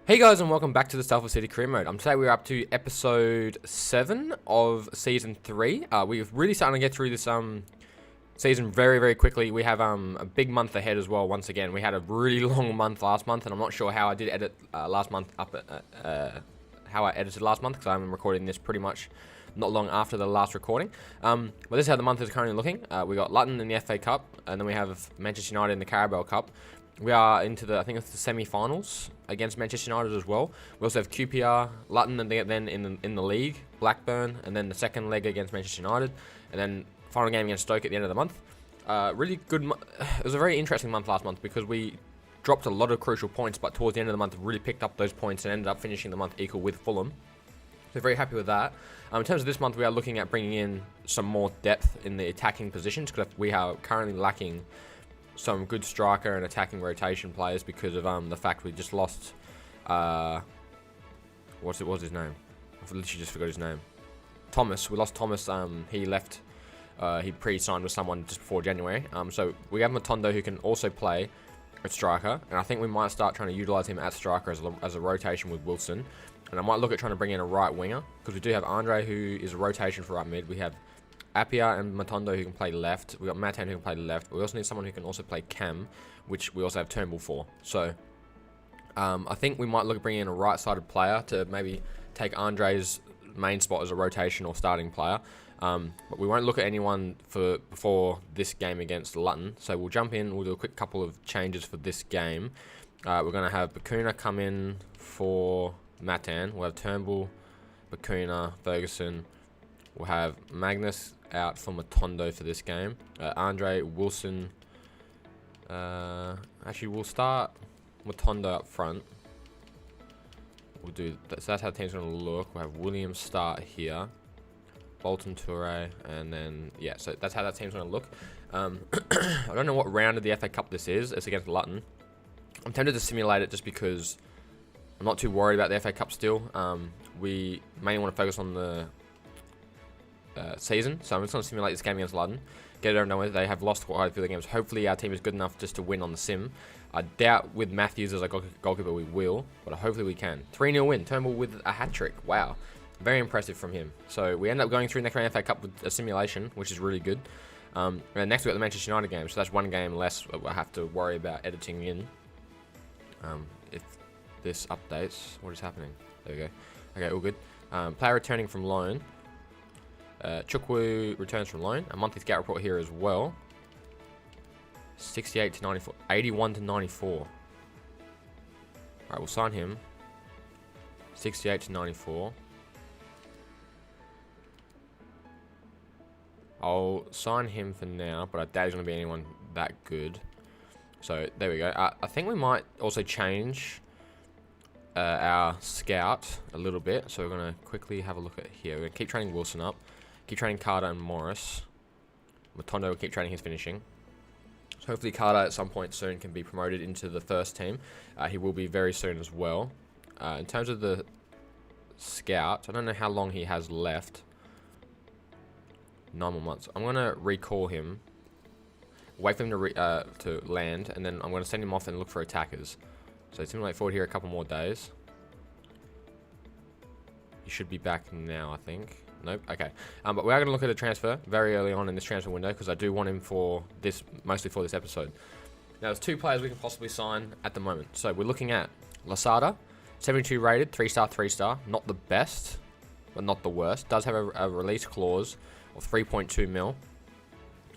Hey guys, and welcome back to the Salford City career mode. Today we're up to episode 7 of season 3. We're really starting to get through this season very quickly. We have a big month ahead as well. Once again, we had a really long month last month, and I'm not sure how I did edit last month how I edited last month, because I'm recording this pretty much not long after the last recording. But this is how the month is currently looking. We got Luton in the FA Cup, and then we have Manchester United in the Carabao Cup. We are into the, I think it's the semi-finals against Manchester United as well. We also have QPR, Luton, and then in the league, Blackburn, and then the second leg against Manchester United, and then final game against Stoke at the end of the month. Really good. It was a very interesting month last month because we dropped a lot of crucial points, but towards the end of the month, really picked up those points and ended up finishing the month equal with Fulham. So very happy with that. In terms of this month, we are looking at bringing in some more depth in the attacking positions because we are currently lacking some good striker and attacking rotation players because of the fact we just lost what's his name? I literally just forgot his name. Thomas. We lost Thomas. He left. He pre-signed with someone just before January. So we have Matondo who can also play at striker, and I think we might start trying to utilize him at striker as a rotation with Wilson. And I might look at trying to bring in a right winger because we do have Andre who is a rotation for right mid. We have Appiah and Matondo who can play left. We got Matan who can play left. We also need someone who can also play cam, which we also have Turnbull for. So I think we might look at bringing in a right-sided player to maybe take Andre's main spot as a rotation or starting player. But we won't look at anyone before this game against Luton. So we'll jump in. We'll do a quick couple of changes for this game. We're going to have Bakuna come in for Matan. We'll have Turnbull, Bakuna, Ferguson. We'll have Magnus out for Matondo for this game. Andre, Wilson. Actually, we'll start Matondo up front. We'll do that. So that's how the team's going to look. We'll have William start here. Bolton, Toure, and then yeah. So that's how that team's going to look. I don't know what round of the FA Cup this is. It's against Luton. I'm tempted to simulate it just because I'm not too worried about the FA Cup still. We mainly want to focus on the season, so I'm just going to simulate this game against Luton, get it over and done with. They have lost quite a few of the games. Hopefully our team is good enough just to win on the sim. I doubt with Matthews as a goalkeeper we will, but hopefully we can. 3-0 win, Turnbull with a hat-trick. Wow, very impressive from him. So we end up going through next round FA Cup with a simulation, which is really good. And next we've got the Manchester United game, so that's one game less I have to worry about editing in. If this updates, what is happening? There we go. Okay, all good. Player returning from loan. Chukwu returns from loan. A monthly scout report here as well. 68 to 94. 81 to 94. Alright, we'll sign him. 68 to 94. I'll sign him for now, but I doubt he's going to be anyone that good. So, there we go. I think we might also change our scout a little bit. So, we're going to quickly have a look at here. We're going to keep training Wilson up. Keep training Carter and Morris. Matondo will keep training his finishing. So hopefully Carter at some point soon can be promoted into the first team. He will be very soon as well. In terms of the scout, I don't know how long he has left. 9 more months. I'm going to recall him. Wait for him to land, and then I'm going to send him off and look for attackers. So simulate forward here a couple more days. He should be back now, I think. Nope. Okay. But we are going to look at a transfer very early on in this transfer window because I do want him for this, mostly for this episode. Now, there's 2 players we can possibly sign at the moment. So we're looking at Lasada, 72 rated, 3-star, 3-star. Not the best, but not the worst. Does have a release clause of 3.2 mil.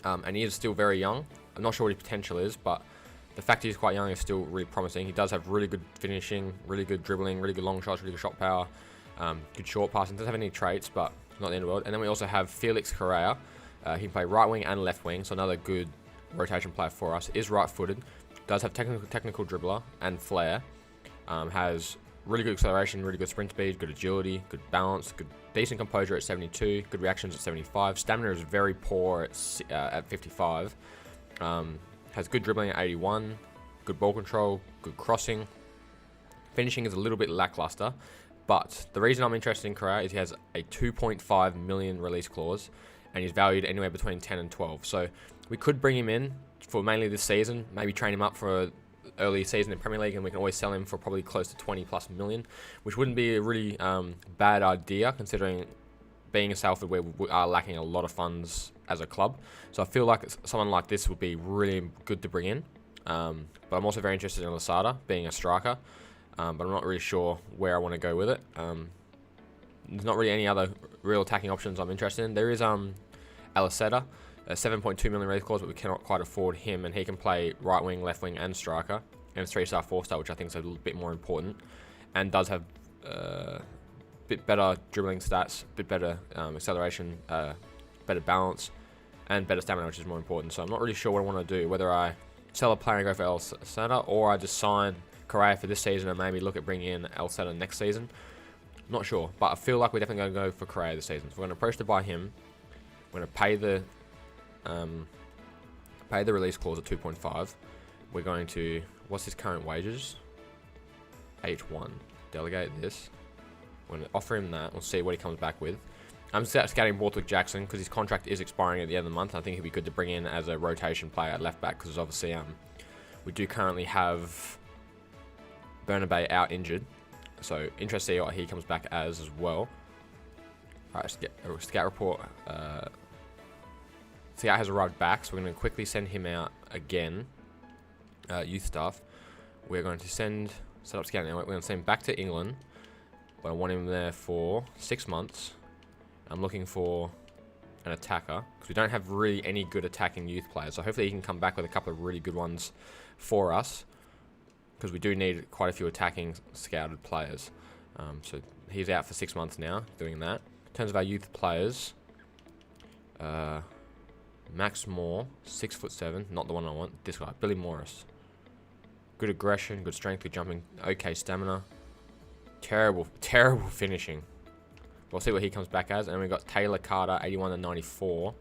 And he is still very young. I'm not sure what his potential is, but the fact he's quite young is still really promising. He does have really good finishing, really good dribbling, really good long shots, really good shot power. Good short passing. Doesn't have any traits, but not the end of the world. And then we also have Felix Correa. He can play right wing and left wing, so another good rotation player for us. Is right-footed. Does have technical dribbler and flair. Has really good acceleration, really good sprint speed, good agility, good balance, decent composure at 72, good reactions at 75. Stamina is very poor at 55. Has good dribbling at 81. Good ball control, good crossing. Finishing is a little bit lackluster. But the reason I'm interested in Correa is he has a 2.5 million release clause, and he's valued anywhere between 10 and 12. So we could bring him in for mainly this season, maybe train him up for early season in Premier League, and we can always sell him for probably close to 20+ million, which wouldn't be a really bad idea considering being a Salford where we are lacking a lot of funds as a club. So I feel like someone like this would be really good to bring in. But I'm also very interested in Lasada being a striker, but I'm not really sure where I want to go with it. There's not really any other real attacking options I'm interested in. There is Aliseda, a 7.2 million raise clause, but we cannot quite afford him, and he can play right wing, left wing, and striker, and 3-star, 4-star, which I think is a little bit more important, and does have bit better dribbling stats, bit better acceleration, better balance, and better stamina, which is more important. So I'm not really sure what I want to do, whether I sell a player and go for Aliseda, or I just sign Correa for this season and maybe look at bringing in Aliseda next season. Not sure, but I feel like we're definitely going to go for Correa this season. So we're going to approach to buy him. We're going to pay the release clause at 2.5. We're going to, what's his current wages? H1. Delegate this. We're going to offer him that. We'll see what he comes back with. I'm scouting Borthwick Jackson because his contract is expiring at the end of the month. I think he'd be good to bring in as a rotation player at left back because obviously we do currently have Bernabé out injured. So interested to see what he comes back as well. Alright, scout report. Scout has arrived back, so we're going to quickly send him out again. Youth staff. We're going to set up scouting network. We're going to send him back to England. But I want him there for 6 months. I'm looking for an attacker because we don't have really any good attacking youth players. So hopefully he can come back with a couple of really good ones for us, because we do need quite a few attacking scouted players. So he's out for 6 months now doing that. In terms of our youth players, Max Moore, 6'7", not the one I want. This guy, Billy Morris. Good aggression, good strength, good jumping, okay stamina. Terrible finishing. We'll see what he comes back as. And we've got Taylor Carter, 81 and 94.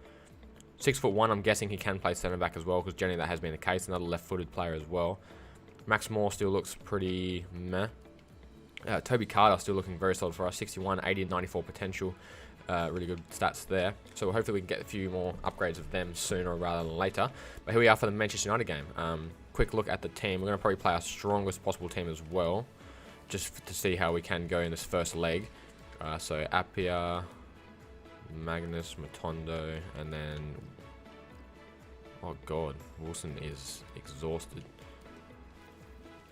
6'1", I'm guessing he can play centre back as well, because generally that has been the case. Another left-footed player as well. Max Moore still looks pretty meh. Toby Carter still looking very solid for us. 61, 80 and 94 potential. Really good stats there. So hopefully we can get a few more upgrades of them sooner rather than later. But here we are for the Manchester United game. Quick look at the team. We're going to probably play our strongest possible team as well, just to see how we can go in this first leg. So Appiah, Magnus, Matondo, and then, oh god, Wilson is exhausted.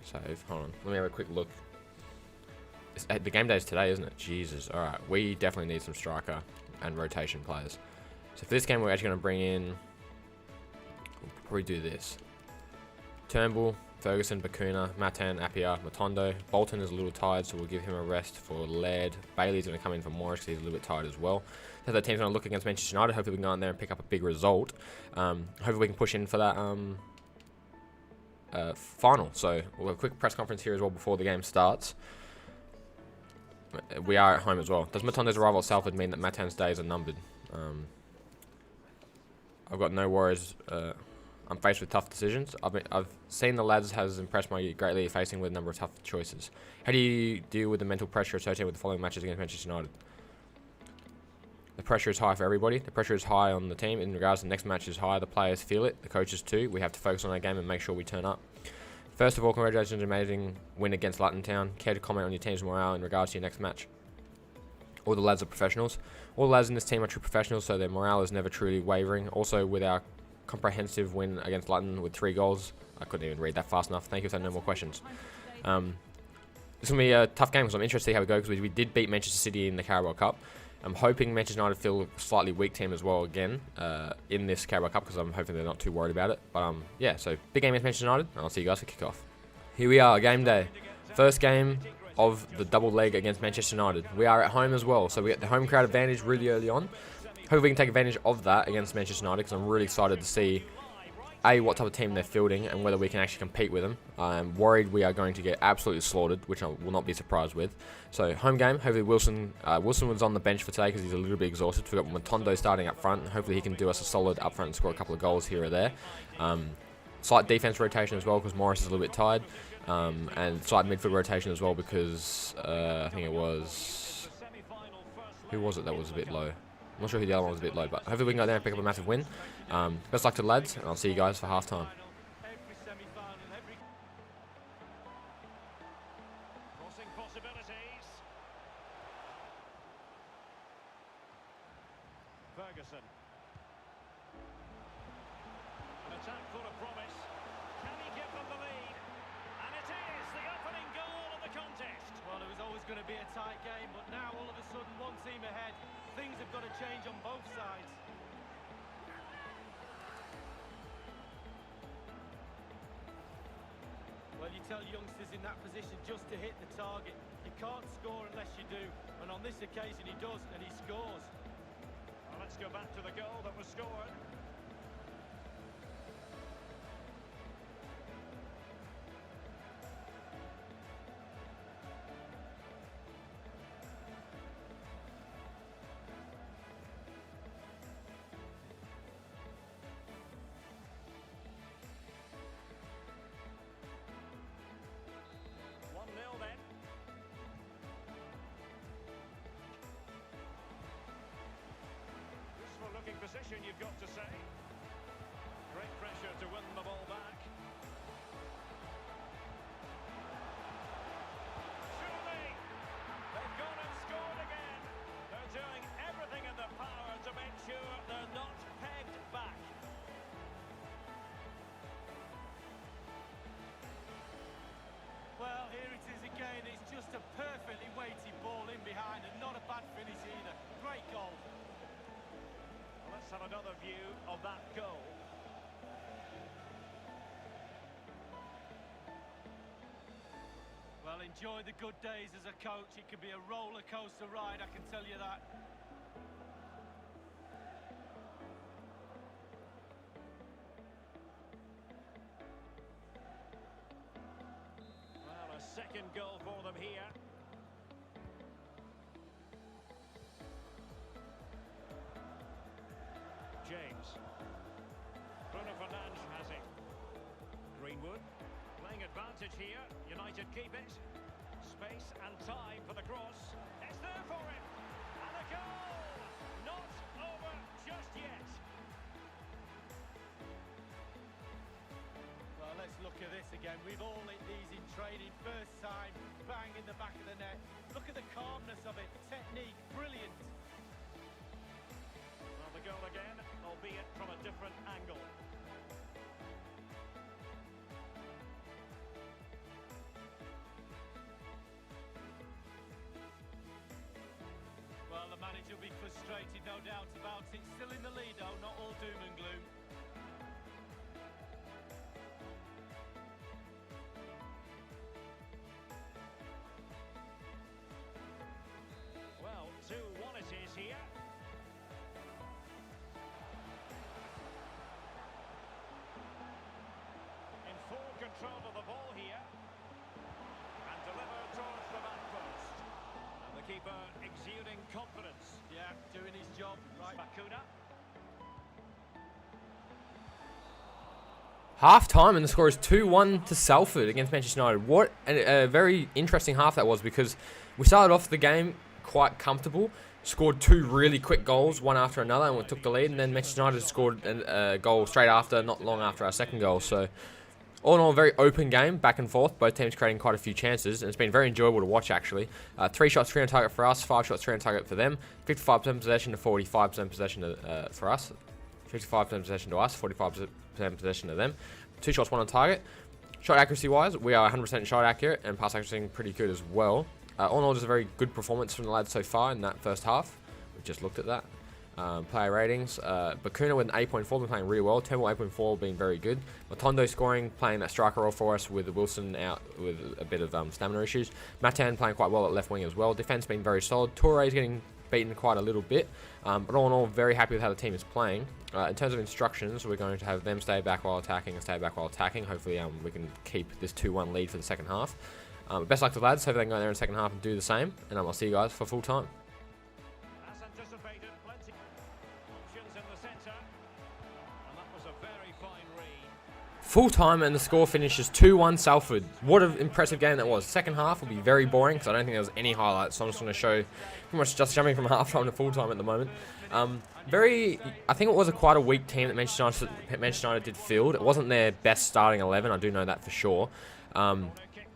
Save. Hold on. Let me have a quick look. The game day is today, isn't it? Jesus. Alright. We definitely need some striker and rotation players. So for this game, we're actually going to bring in, we'll probably do this. Turnbull, Ferguson, Bakuna, Matan, Appiah, Matondo. Bolton is a little tired, so we'll give him a rest for Laird. Bailey's going to come in for Morris because he's a little bit tired as well. So the team's going to look against Manchester United. Hopefully we can go in there and pick up a big result. Hopefully we can push in for that final. So we'll have a quick press conference here as well before the game starts. We are at home as well. Does Matondo's arrival at Salford mean that Matan's days are numbered? I've got no worries. I'm faced with tough decisions. I've seen the lads has impressed me greatly, facing with a number of tough choices. How do you deal with the mental pressure associated with the following matches against Manchester United? The pressure is high for everybody. The pressure is high on the team. In regards to the next match is high. The players feel it. The coaches too. We have to focus on our game and make sure we turn up. First of all, congratulations on an amazing win against Luton Town. Care to comment on your team's morale in regards to your next match? All the lads are professionals. All the lads in this team are true professionals, so their morale is never truly wavering. Also, with our comprehensive win against Luton with 3 goals. I couldn't even read that fast enough. Thank you for no more questions. This will be a tough game because I'm interested to see how we go, because we did beat Manchester City in the Carabao Cup. I'm hoping Manchester United feel a slightly weak team as well again in this Carabao Cup, because I'm hoping they're not too worried about it. But yeah, so big game against Manchester United, and I'll see you guys for kickoff. Here we are, game day. First game of the double leg against Manchester United. We are at home as well, so we get the home crowd advantage really early on. Hopefully we can take advantage of that against Manchester United, because I'm really excited to see what type of team they're fielding and whether we can actually compete with them. I'm worried we are going to get absolutely slaughtered, which I will not be surprised with. So home game. Hopefully Wilson was on the bench for today because he's a little bit exhausted. We've got Matondo starting up front. Hopefully he can do us a solid up front and score a couple of goals here or there. Slight defense rotation as well because Morris is a little bit tired. And slight midfield rotation as well because I think it was... Who was it that was a bit low? I'm not sure who the other one was a bit low, but hopefully we can go there and pick up a massive win. Best luck to the lads, and I'll see you guys for half time. possibilities. Ferguson. An attack full of promise. Can he give them the lead? And it is the opening goal of the contest. Well, it was always going to be a tight game, but now all of a sudden one team ahead. Things have got to change on both sides. Well, you tell youngsters in that position just to hit the target. You can't score unless you do, and on this occasion he does, and he scores. Well, let's go back to the goal that was scored. Looking position, you've got to say. Great pressure to win the ball back. Surely, they've gone and scored again. They're doing everything in their power to make sure they're not pegged back. Well, here it is again. It's just a perfectly weighted ball in behind and not a bad finish either. Great goal. Let's have another view of that goal. Well, enjoy the good days as a coach. It can be a roller coaster ride, I can tell you that. Well, a second goal for them here. James. Bruno Fernandes has it. Greenwood. Playing advantage here. United keep it. Space and time for the cross. It's there for him. And a goal! Not over just yet. Well, let's look at this again. We've all hit these in training. First time, bang in the back of the net. Look at the calmness of it. Technique, brilliant. Well, the goal again, albeit from a different angle. Well, the manager will be frustrated, no doubt about it. Still in the lead, though, not all doom and gloom. Well, 2-1 it is here. In full control of the ball here. And delivered towards the back post. And the keeper exuding confidence. Yeah, doing his job. Right. Bakuna. Half time and the score is 2-1 to Salford against Manchester United. What a very interesting half that was, because we started off the game quite comfortable, scored two really quick goals, one after another, and we took the lead, and then Manchester United scored a goal straight after, not long after our second goal. So all in all, a very open game, back and forth, both teams creating quite a few chances, and it's been very enjoyable to watch actually. 3 shots, 3 on target for us, 5 shots, 3 on target for them, 55% possession to 45% possession for us, 55% possession to us, 45% possession to them, 2 shots, 1 on target. Shot accuracy wise, we are 100% shot accurate, and pass accuracy pretty good as well. All in all, just a very good performance from the lads so far in that first half. We just looked at that. Player ratings, Bakuna with an 8.4, been playing really well. Temple 8.4, being very good. Matondo scoring, playing that striker role for us, with Wilson out with a bit of stamina issues. Matan playing quite well at left wing as well. Defense being very solid. Touré's getting beaten quite a little bit, but all in all, very happy with how the team is playing. In terms of instructions, we're going to have them stay back while attacking and stay back while attacking. Hopefully we can keep this 2-1 lead for the second half. Best luck to the lads. Hope they can go there in the second half and do the same, and I'll see you guys for full time. As anticipated, plenty options in the centre, and that was a very fine read. Full time, and the score finishes 2-1 Salford. What an impressive game that was. Second half will be very boring because I don't think there was any highlights, so I'm just going to show pretty much just jumping from half time to full time at the moment. I think it was quite a weak team that Manchester United did field. It wasn't their best starting 11, I do know that for sure.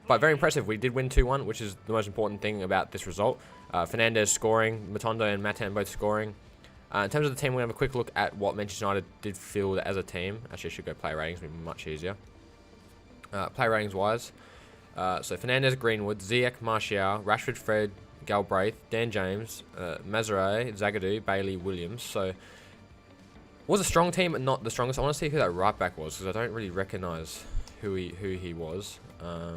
But very impressive. We did win 2-1, which is the most important thing about this result. Fernandez scoring, Matondo and Matan both scoring. In terms of the team, we're going to have a quick look at what Manchester United did field as a team. Actually, I should go player ratings, it'll be much easier. Player ratings wise, so Fernandez, Greenwood, Ziyech, Martial, Rashford, Fred, Galbraith, Dan James, Mazraoui, Zagadou, Bailey, Williams. So was a strong team, but not the strongest. I want to see who that right back was because I don't really recognise who he was. I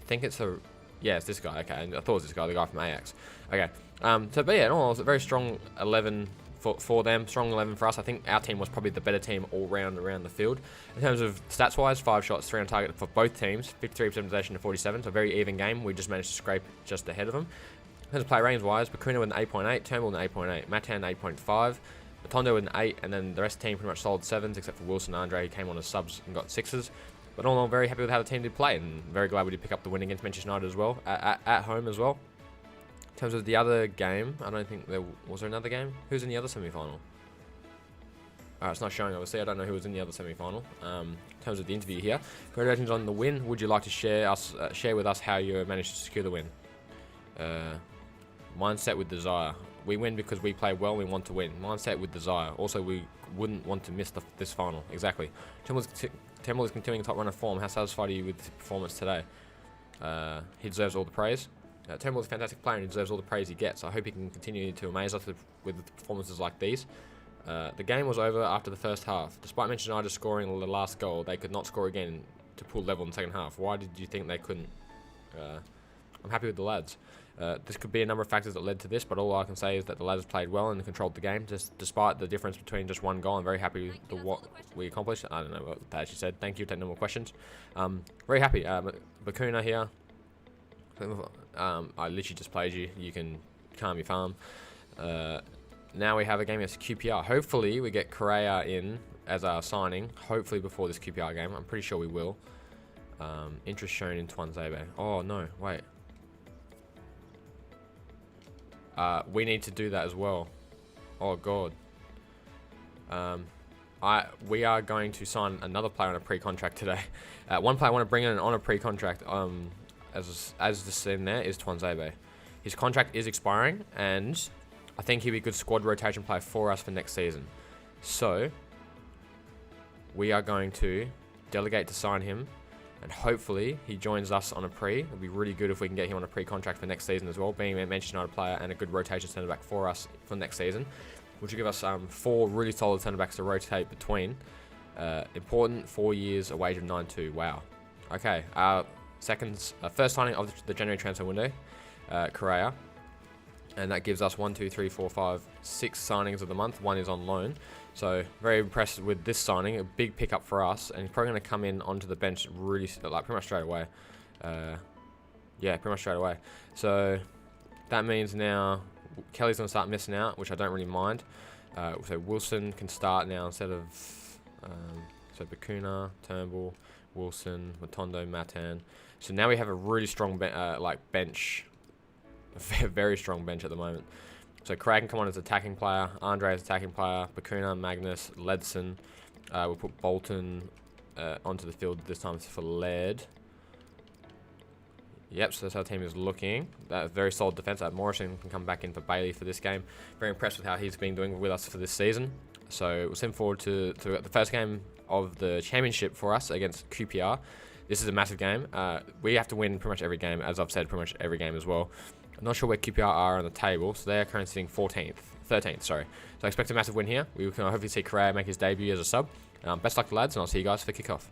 think it's it's this guy. Okay, I thought it was this guy, the guy from Ajax. Okay, but yeah, in all, it was a very strong 11 for them, strong 11 for us. I think our team was probably the better team all round around the field. In terms of stats wise, 5 shots, 3 on target for both teams, 53% possession to 47, so a very even game. We just managed to scrape just ahead of them. In terms of play range wise, Bakuna with an 8.8, Turnbull with an 8.8, Matan 8.5, Matondo with an 8, and then the rest of the team pretty much solid 7s, except for Wilson and Andre, who came on as subs and got 6s. But all in all, very happy with how the team did play, and very glad we did pick up the win against Manchester United as well, at home as well. In terms of the other game, I don't think was there another game? Who's in the other semi-final? It's not showing, obviously. I don't know who was in the other semi-final. In terms of the interview here, congratulations on the win. Would you like to share with us how you managed to secure the win? Mindset with desire. We win because we play well. We want to win. Mindset with desire. Also, we wouldn't want to miss this final. Exactly. Turnbull is continuing top runner form. How satisfied are you with his performance today? He deserves all the praise. Turnbull is a fantastic player and he deserves all the praise he gets. I hope he can continue to amaze us with performances like these. The game was over after the first half. Despite Manchester United scoring the last goal, they could not score again to pull level in the second half. Why did you think they couldn't? I'm happy with the lads. This could be a number of factors that led to this, but all I can say is that the lads played well and controlled the game. Despite the difference between just one goal, I'm very happy with what we accomplished. I don't know what they actually said. Thank you. Take no more questions. Very happy. Bakuna here. I literally just played you. You can calm your farm. Now we have a game against QPR. Hopefully we get Correa in as our signing. Hopefully before this QPR game. I'm pretty sure we will. Interest shown in Tuanzebe. Oh no, wait. We need to do that as well. Oh god. We are going to sign another player on a pre-contract today. One player I want to bring in on a pre-contract. As this in there is Tuanzebe. His contract is expiring, and I think he'll be a good squad rotation player for us for next season. So we are going to delegate to sign him, and hopefully he joins us on a pre. It'll be really good if we can get him on a pre-contract for next season as well, being a Manchester United player and a good rotation centre back for us for next season, which will give us 4 really solid centre backs to rotate between. Important 4 years, a wage of 9.2. Wow. Okay. First signing of the January transfer window, Correa, and that gives us 1, 2, 3, 4, 5, 6 signings of the month. 1 is on loan, so very impressed with this signing. A big pickup for us, and he's probably going to come in onto the bench really pretty much straight away. Yeah, pretty much straight away. So that means now Kelly's going to start missing out, which I don't really mind. So Wilson can start now instead of so Bakuna, Turnbull, Wilson, Matondo, Matan. So now we have a really strong bench, a very strong bench at the moment. So Craig can come on as attacking player, Andre as attacking player, Bakuna, Magnus, Ledson. We'll put Bolton onto the field this time for Led. Yep, so that's how the team is looking. That very solid defense. Morrison can come back in for Bailey for this game. Very impressed with how he's been doing with us for this season. So we'll send forward to the first game of the championship for us against QPR. This is a massive game. We have to win pretty much every game, as I've said, pretty much every game as well. I'm not sure where QPR are on the table, so they are currently sitting 13th, sorry. So I expect a massive win here. We can hopefully see Correa make his debut as a sub. Best luck, lads, and I'll see you guys for kickoff.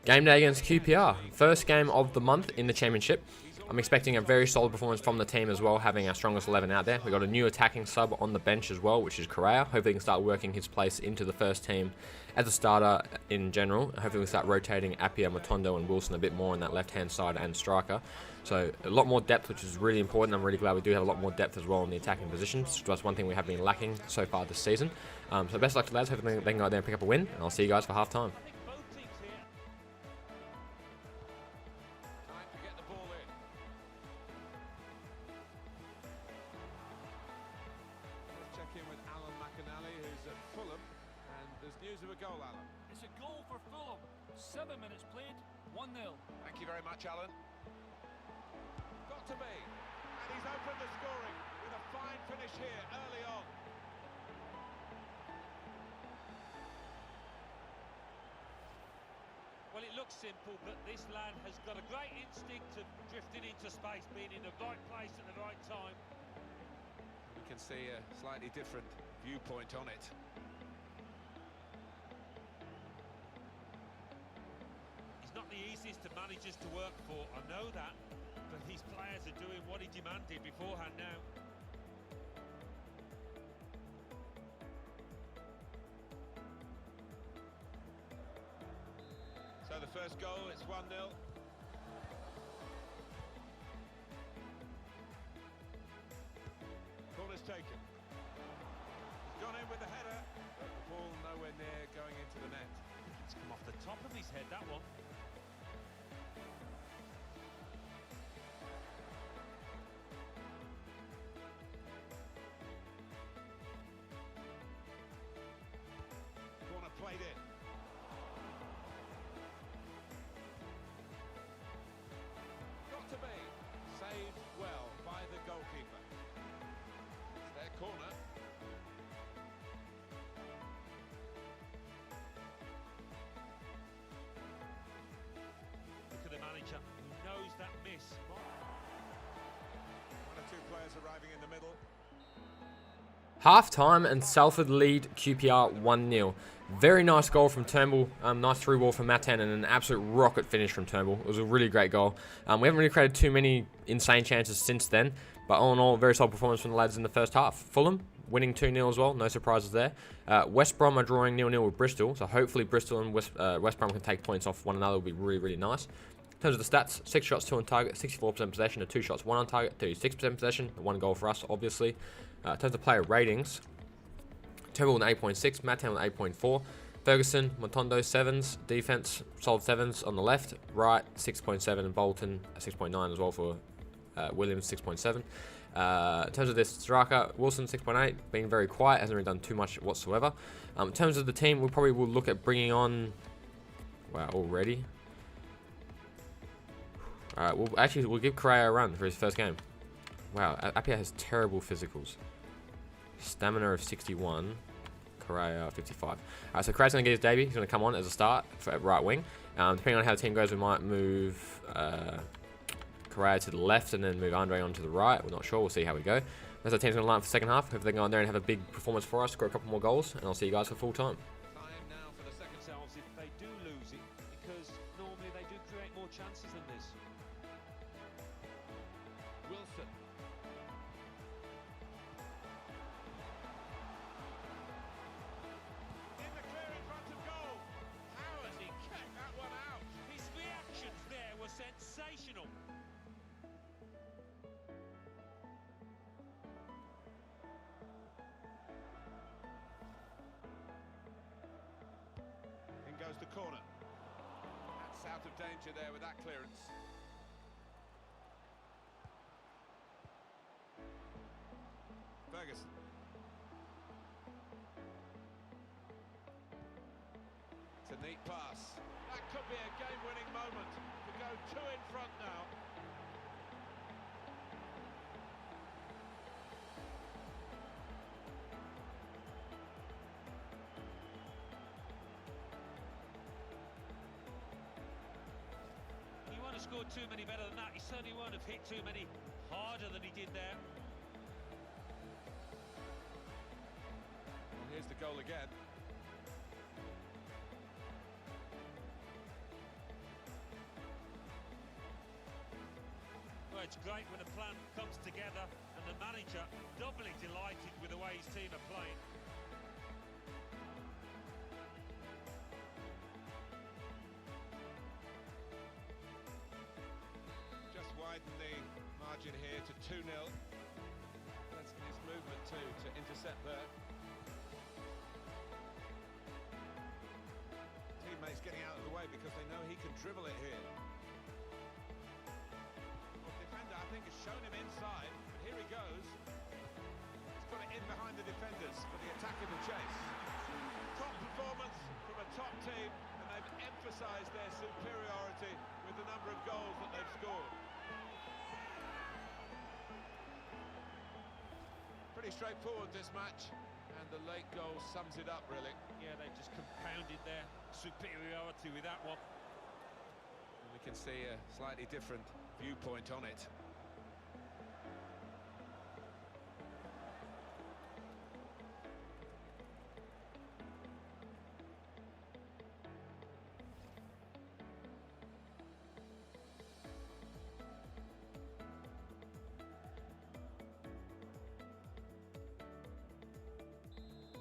Game day against QPR. First game of the month in the championship. I'm expecting a very solid performance from the team as well, having our strongest 11 out there. We've got a new attacking sub on the bench as well, which is Correa. Hopefully he can start working his place into the first team as a starter in general. Hopefully we can start rotating Appiah, Matondo and Wilson a bit more on that left-hand side and striker. So a lot more depth, which is really important. I'm really glad we do have a lot more depth as well in the attacking positions. That's one thing we have been lacking so far this season. So best luck to lads. Hopefully they can go out there and pick up a win. And I'll see you guys for half-time. It's a goal for Fulham. 7 minutes played, 1-0. Thank you very much, Alan. Got to be. And he's opened the scoring with a fine finish here early on. Well, it looks simple, but this lad has got a great instinct of drifting into space, being in the right place at the right time. We can see a slightly different viewpoint on it. He's not the easiest of managers to work for, I know that, but his players are doing what he demanded beforehand now. So the first goal, it's 1-0. Corner's taken. He's gone in with the header, but the ball nowhere near going into the net. I think it's come off the top of his head, that one. Corner played in. Got to be. Saved well by the goalkeeper. It's their corner. Look at the manager, who knows that miss. One or two players arriving in the middle. Half time and Salford lead QPR 1-0. Very nice goal from Turnbull. Nice through ball from Matan and an absolute rocket finish from Turnbull. It was a really great goal. We haven't really created too many insane chances since then, but all in all, very solid performance from the lads in the first half. Fulham winning 2-0 as well. No surprises there. West Brom are drawing 0-0 with Bristol, so hopefully Bristol and West Brom can take points off one another. Will be really, really nice. In terms of the stats, 6 shots, 2 on target, 64% possession, 2 shots, 1 on target, 36% possession, 1 goal for us, obviously. In terms of player ratings, Turnbull with an 8.6, Matan with 8.4, Ferguson, Montondo 7s, defense, solid 7s on the left, right 6.7, and Bolton 6.9 as well for Williams 6.7. In terms of this striker, Wilson 6.8, being very quiet, hasn't really done too much whatsoever. In terms of the team, we probably will look at bringing on, wow, already. Alright, we'll give Correa a run for his first game. Wow, Appiah has terrible physicals. Stamina of 61. Correa 55. Alright, so Correa's going to get his debut. He's going to come on as a start for right wing. Depending on how the team goes, we might move Correa to the left and then move Andre on to the right. We're not sure. We'll see how we go. That's our team's going to line up for the second half. Hopefully they go on there and have a big performance for us, score a couple more goals, and I'll see you guys for full time. Time now for the second Themselves if they do lose it, because normally they do create more chances than this. Wilson. In the clear in front of goal. How has he kept that one out? His reactions there were sensational. In goes the corner. That's out of danger there with that clearance. Ferguson. It's a neat pass. That could be a game-winning moment to go 2 in front now. He won't have scored too many better than that. He certainly won't have hit too many harder than he did there. Well, here's the goal again. Well, it's great when a plan comes together and the manager doubly delighted with the way his team are playing. Just widen the margin here to 2-0. That's his movement too to intercept there. Teammates getting out of the way because they know he can dribble it here. Well, defender, I think, has shown him inside, but here he goes. He's got it in behind the defenders for the attack in the chase. Top performance from a top team, and they've emphasised their superiority with the number of goals that they've scored. Pretty straightforward this match, and the late goal sums it up really. Yeah, they just compounded their superiority with that one. And we can see a slightly different viewpoint on it.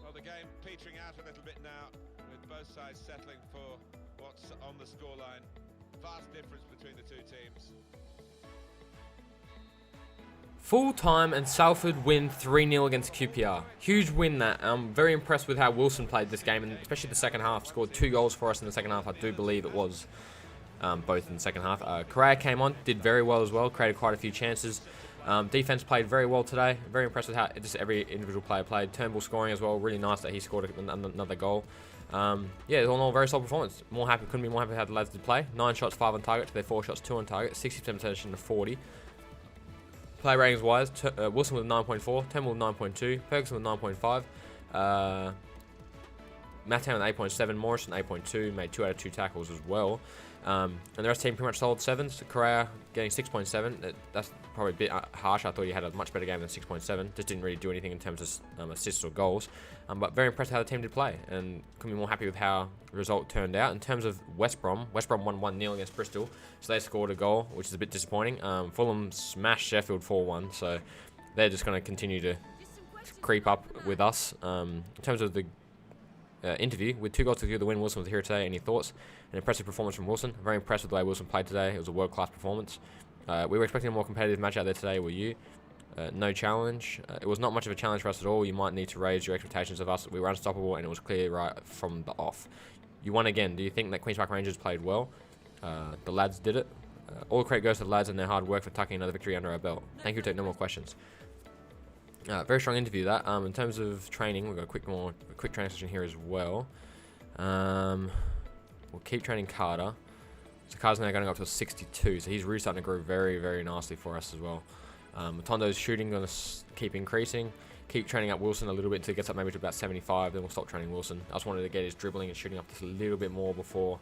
Well, the game petering out a little bit now, with both sides settling for what's on the scoreline. Vast difference between the two teams. Full time and Salford win 3-0 against QPR. Huge win that. I'm very impressed with how Wilson played this game, and especially the second half. Scored 2 goals for us in the second half. I do believe it was both in the second half. Correa came on, did very well as well, created quite a few chances. Defense played very well today. Very impressed with how just every individual player played. Turnbull scoring as well. Really nice that he scored another goal. Yeah, all in all, very solid performance. Couldn't be more happy with how the lads did play. 9 shots, 5 on target to their 4 shots, 2 on target. 60% possession to 40. Play ratings wise, Wilson with 9.4, Turnbull with 9.2, Ferguson with 9.5. Mattown with 8.7, Morrison 8.2, made 2 out of 2 tackles as well. And the rest of the team pretty much solid 7s. Correa getting 6.7. That's probably a bit harsh. I thought he had a much better game than 6.7. Just didn't really do anything in terms of assists or goals. But very impressed how the team did play, and couldn't be more happy with how the result turned out. In terms of West Brom won 1-0 against Bristol, so they scored a goal, which is a bit disappointing. Fulham smashed Sheffield 4-1, so they're just going to continue to creep up with us. In terms of the interview, with 2 goals to secure the win, Wilson was here today. Any thoughts? An impressive performance from Wilson. Very impressed with the way Wilson played today. It was a world-class performance. We were expecting a more competitive match out there today, were you? No challenge. It was not much of a challenge for us at all. You might need to raise your expectations of us. We were unstoppable, and it was clear right from the off. You won again. Do you think that Queen's Park Rangers played well? The lads did it. All credit goes to the lads and their hard work for tucking another victory under our belt. Thank you. Take no more questions. Very strong interview that. In terms of training, we've got a quick training session here as well. We'll keep training Carter. So Carter's now going up to 62, so he's really starting to grow very, very nicely for us as well. Matondo's shooting going to keep increasing. Keep training up Wilson a little bit until he gets up maybe to about 75, then we'll stop training Wilson. I just wanted to get his dribbling and shooting up just a little bit more before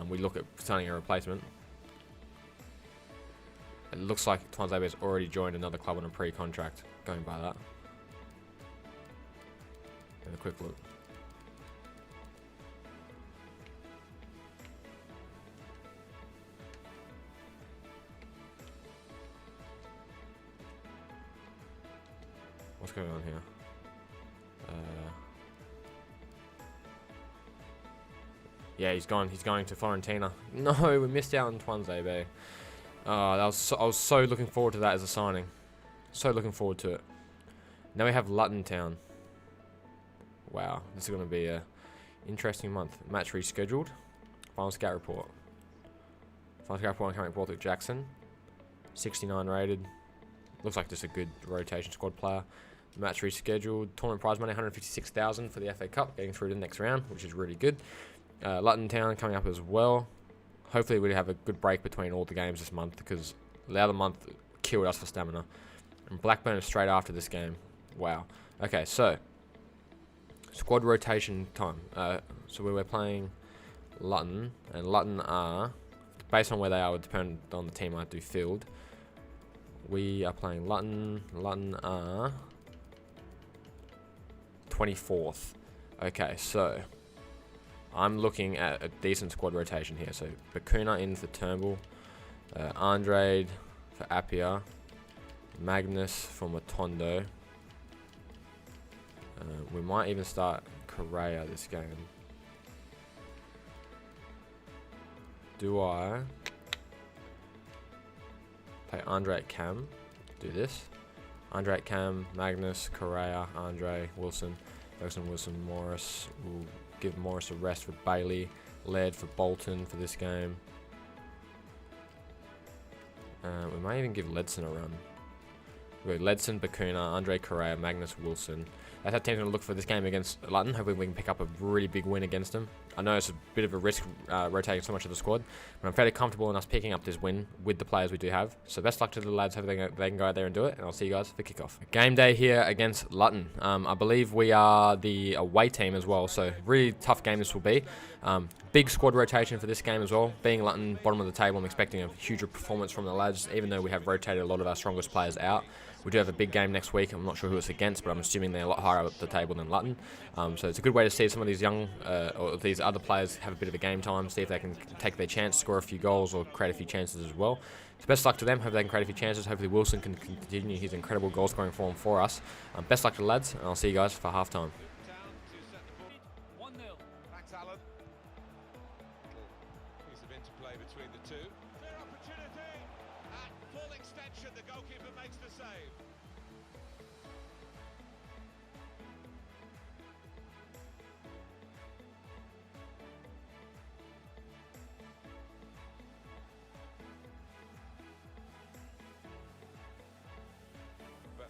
we look at signing a replacement. It looks like Tuanzebe has already joined another club on a pre-contract, going by that. Have a quick look. What's going on here? Yeah, he's gone. He's going to Fiorentina. No, we missed out on Tuanzebe. I was so looking forward to that as a signing. So looking forward to it. Now we have Luton Town. Wow, this is going to be a interesting month. Match rescheduled. Final scout report. Final scout report on coming Borthwick Jackson. 69 rated. Looks like just a good rotation squad player. Match rescheduled. Tournament prize money 156,000 for the FA Cup, getting through to the next round, which is really good. Luton Town coming up as well. Hopefully we have a good break between all the games this month, because the other month killed us for stamina. And Blackburn is straight after this game. Wow. Okay, so squad rotation time. So we're playing Luton, and Luton are, based on where they are, would depend on the team I do field. We are playing Luton. Luton are 24th. Okay, so I'm looking at a decent squad rotation here. So Bakuna in for Turnbull, Andrade for Appiah, Magnus for Matondo. We might even start Correa this game. Do I play Andre at Cam? Do this. Andre at Cam, Magnus, Correa, Andre, Wilson, Ferguson, Wilson, Morris. We'll give Morris a rest for Bailey. Laird for Bolton for this game. We might even give Ledson a run. We've got Ledson, Bakuna, Andre, Correa, Magnus, Wilson. That's how team's going to look for this game against Luton. Hopefully we can pick up a really big win against them. I know it's a bit of a risk rotating so much of the squad, but I'm fairly comfortable in us picking up this win with the players we do have. So best luck to the lads. Hope they can go out there and do it, and I'll see you guys for kickoff. Game day here against Luton. I believe we are the away team as well, so really tough game this will be. Big squad rotation for this game as well. Being Luton, bottom of the table, I'm expecting a huge performance from the lads, even though we have rotated a lot of our strongest players out. We do have a big game next week. I'm not sure who it's against, but I'm assuming they're a lot higher up the table than Luton. So it's a good way to see some of these young, or these other players have a bit of a game time, see if they can take their chance, score a few goals, or create a few chances as well. So best luck to them. Hope they can create a few chances. Hopefully Wilson can continue his incredible goal scoring form for us. Best luck to the lads, and I'll see you guys for half time. 1-0. Thanks, Alan. Piece of interplay between the two. Clear opportunity. At full extension, the goalkeeper makes the save. But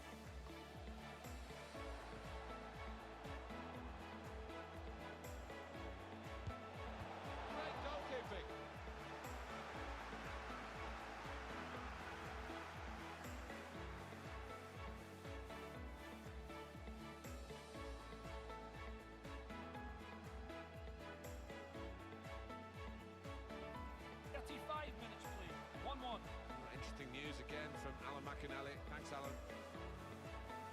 great goalkeeping. Minutes, please. 1-1. Interesting news again from Alan McInally. Thanks, Alan.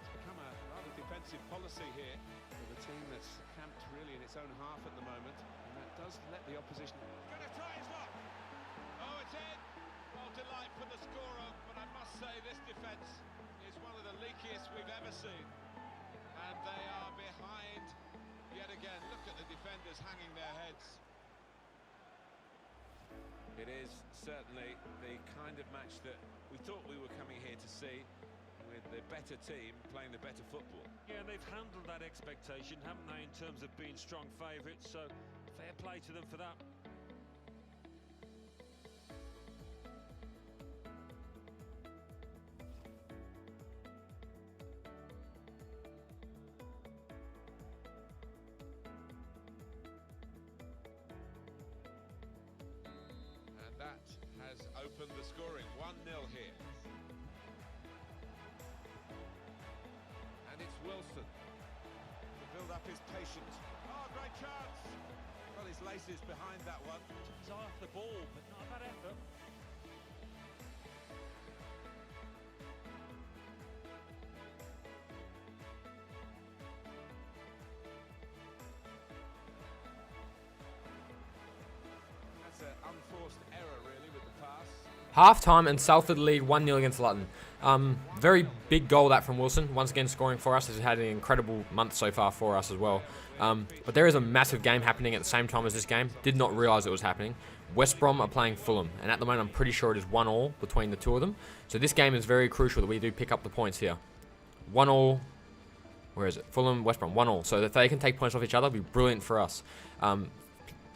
It's become a rather defensive policy here with a team that's camped really in its own half at the moment, and that does let the opposition. Going to try his luck. Oh, it's in. Well, delight for the scorer, but I must say this defence is one of the leakiest we've ever seen, and they are behind yet again. Look at the defenders hanging their heads. It is certainly the kind of match that we thought we were coming here to see, with the better team playing the better football. Yeah, and they've handled that expectation, haven't they, in terms of being strong favourites, so fair play to them for that. That has opened the scoring. 1-0 here. And it's Wilson to build up his patience. Oh, great chance. Well, his laces behind that one. Took his eye off the ball, but not a bad effort. That's an unforced error, really, with the pass. Half time and Salford lead 1-0 against Luton. Very big goal that from Wilson, once again scoring for us. He's had an incredible month so far for us as well. But there is a massive game happening at the same time as this game. Did not realise it was happening. West Brom are playing Fulham, and at the moment I'm pretty sure it is 1-1 between the two of them. So this game is very crucial that we do pick up the points here. 1-1. Where is it? Fulham, West Brom, 1-1. So if they can take points off each other, it'll be brilliant for us.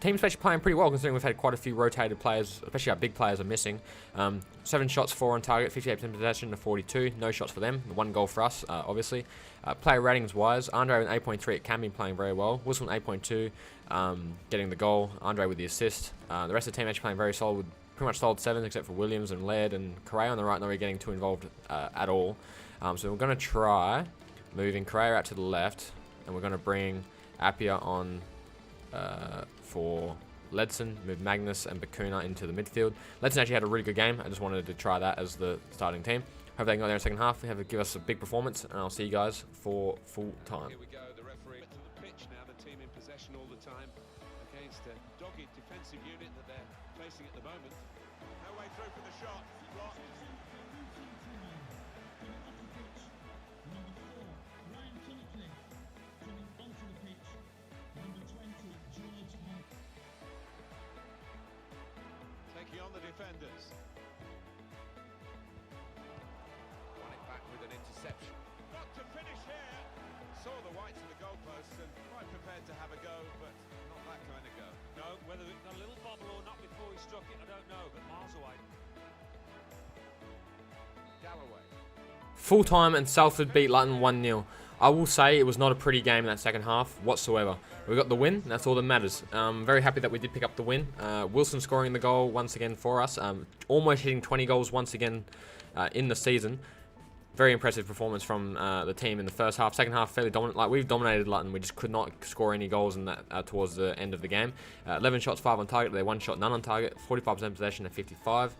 Team's actually playing pretty well, considering we've had quite a few rotated players, especially our big players are missing. 7 shots, 4 on target, 58% possession to 42. No shots for them. 1 goal for us, obviously. Player ratings wise, Andre with 8.3 at Cam been playing very well. Wilson 8.2, getting the goal. Andre with the assist. The rest of the team actually playing very solid, with pretty much solid 7s, except for Williams and Laird and Correa on the right. Not really getting too involved at all. So we're going to try moving Correa out to the left, and we're going to bring Appiah on for Ledson, move Magnus and Bakuna into the midfield. Ledson actually had a really good game. I just wanted to try that as the starting team. Hope they can go there in the second half. Give us a big performance, and I'll see you guys for full time. Here we go, the referee to the pitch now, the team in possession all the time against a dogged defensive unit that they're facing at the moment. No way through for the shot. Blocked. Taking on the defenders. Won it back with an interception. Got to finish here. Saw the whites of the goalposts and quite prepared to have a go, but not that kind of go. No, whether it got a little bobble or not before he struck it, I don't know, but miles away. Galloway. Full time and Salford beat Luton 1-0. I will say it was not a pretty game in that second half whatsoever. We got the win, and that's all that matters. Very happy that we did pick up the win. Wilson scoring the goal once again for us. Almost hitting 20 goals once again in the season. Very impressive performance from the team in the first half. Second half, fairly dominant. Like, we've dominated Luton. We just could not score any goals in that towards the end of the game. 11 shots, 5 on target. They 1 shot, none on target. 45% possession at 55.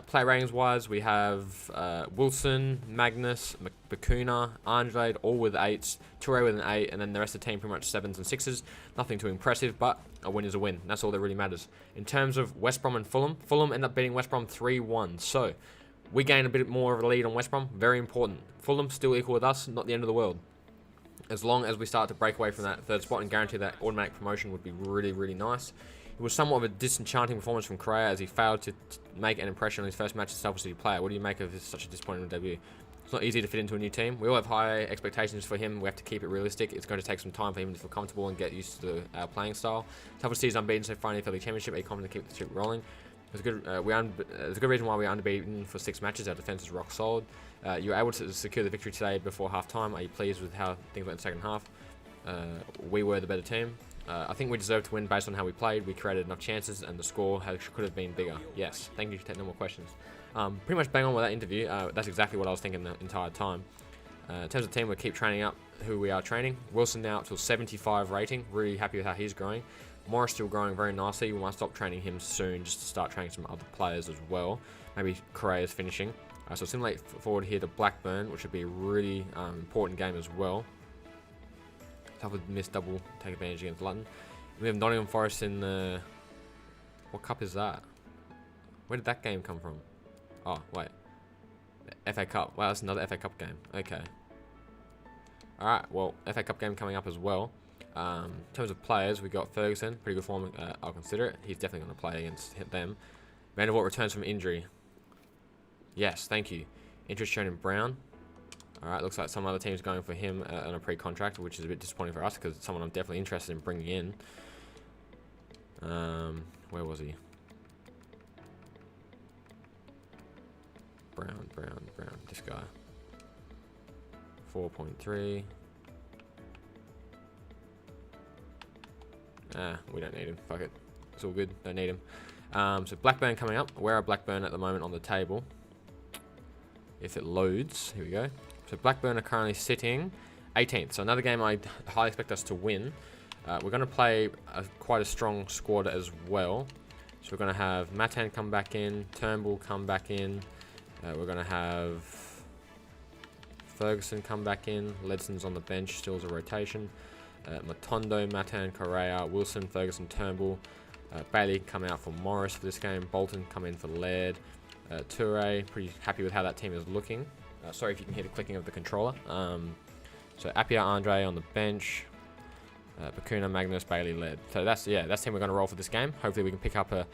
Play ratings wise, we have Wilson, Magnus, Bakuna, Andre, all with 8s, Toure with an 8, and then the rest of the team pretty much 7s and 6s. Nothing too impressive, but a win is a win. That's all that really matters. In terms of West Brom and Fulham, Fulham end up beating West Brom 3-1. So we gain a bit more of a lead on West Brom. Very important. Fulham still equal with us, not the end of the world. As long as we start to break away from that third spot and guarantee that automatic promotion would be really, really nice. It was somewhat of a disenchanting performance from Correa as he failed to make an impression on his first match as a Salford City player. What do you make of such a disappointing debut? It's not easy to fit into a new team. We all have high expectations for him. We have to keep it realistic. It's going to take some time for him to feel comfortable and get used to our playing style. Salford City is unbeaten so far in the FA League Championship. Are you confident to keep the streak rolling? There's a good reason why we're unbeaten for 6 matches. Our defence is rock solid. You were able to secure the victory today before half-time. Are you pleased with how things went in the second half? We were the better team. I think we deserved to win based on how we played. We created enough chances and the score could have been bigger. Yes, thank you. Take no more questions. Pretty much bang on with that interview. That's exactly what I was thinking the entire time. In terms of the team, we keep training up who we are training. Wilson now up to a 75 rating. Really happy with how he's growing. Morris still growing very nicely. We might stop training him soon just to start training some other players as well. Maybe Correa is finishing. So simulate forward here to Blackburn, which would be a really important game as well. Salford missed double, take advantage against Luton. We have Nottingham Forest in the... What cup is that? Where did that game come from? Oh, wait. The FA Cup. Wow, that's another FA Cup game. Okay. Alright, well, FA Cup game coming up as well. In terms of players, we got Ferguson. Pretty good form, I'll consider it. He's definitely going to play against them. Vandervoort returns from injury. Yes, thank you. Interest shown in Brown. Alright, looks like some other team's going for him on a pre-contract, which is a bit disappointing for us because it's someone I'm definitely interested in bringing in. Where was he? Brown. This guy. 4.3. We don't need him. Fuck it. It's all good. Don't need him. So Blackburn coming up. Where are Blackburn at the moment on the table? If it loads. Here we go. So Blackburn are currently sitting 18th. So another game I highly expect us to win. We're going to play quite a strong squad as well. So we're going to have Matan come back in. Turnbull come back in. We're going to have Ferguson come back in. Ledson's on the bench. Still as a rotation. Matondo, Matan, Correa, Wilson, Ferguson, Turnbull. Bailey come out for Morris for this game. Bolton come in for Laird. Toure, pretty happy with how that team is looking. Sorry if you can hear the clicking of the controller. So Appiah, Andre on the bench. Bakuna, Magnus, Bailey, Laird. So that's the team we're going to roll for this game. Hopefully we can pick up a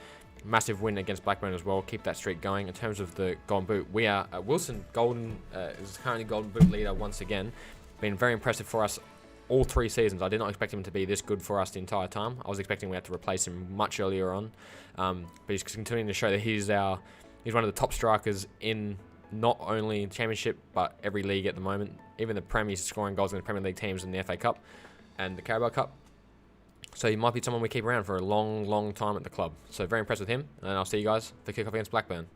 massive win against Blackburn as well. Keep that streak going. In terms of the Golden Boot, we are Wilson is currently Golden Boot leader once again. Been very impressive for us all 3 seasons. I did not expect him to be this good for us the entire time. I was expecting we had to replace him much earlier on. But he's continuing to show that he's one of the top strikers in not only the Championship but every league at the moment. Even the Prem, he's scoring goals in the Premier League teams in the FA Cup and the Carabao Cup. So he might be someone we keep around for a long, long time at the club. So very impressed with him. And I'll see you guys for kick-off against Blackburn.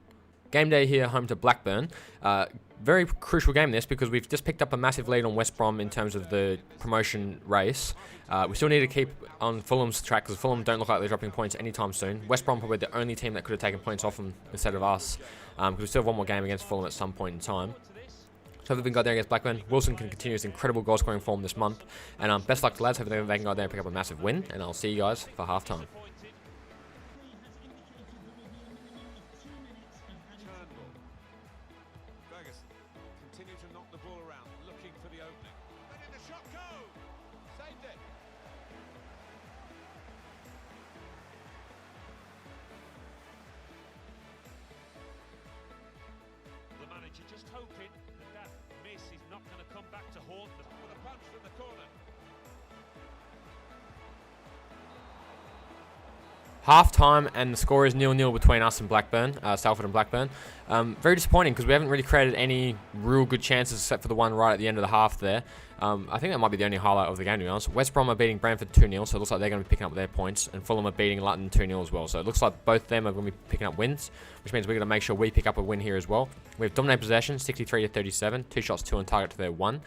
Game day here, home to Blackburn. Very crucial game this because we've just picked up a massive lead on West Brom in terms of the promotion race. We still need to keep on Fulham's track because Fulham don't look like they're dropping points anytime soon. West Brom probably the only team that could have taken points off them instead of us because we still have one more game against Fulham at some point in time. So hopefully we can go there against Blackburn. Wilson can continue his incredible goal scoring form this month. And best luck to lads. Hopefully they can go there and pick up a massive win. And I'll see you guys for half-time. Continue to knock the ball around, looking for the opening. And in the shot goes! Saved it! The manager just hoping that miss is not going to come back to haunt them. With a punch from the corner. half time, and the score is 0-0 between us and Blackburn, Salford and Blackburn. Very disappointing because we haven't really created any real good chances except for the one right at the end of the half there. I think that might be the only highlight of the game, to be honest. West Brom are beating Brentford 2-0, so it looks like they're going to be picking up their points, and Fulham are beating Luton 2-0 as well. So it looks like both of them are going to be picking up wins, which means we're going to make sure we pick up a win here as well. We have dominant possession, 63-37, 2 shots, 2 on target to their 1.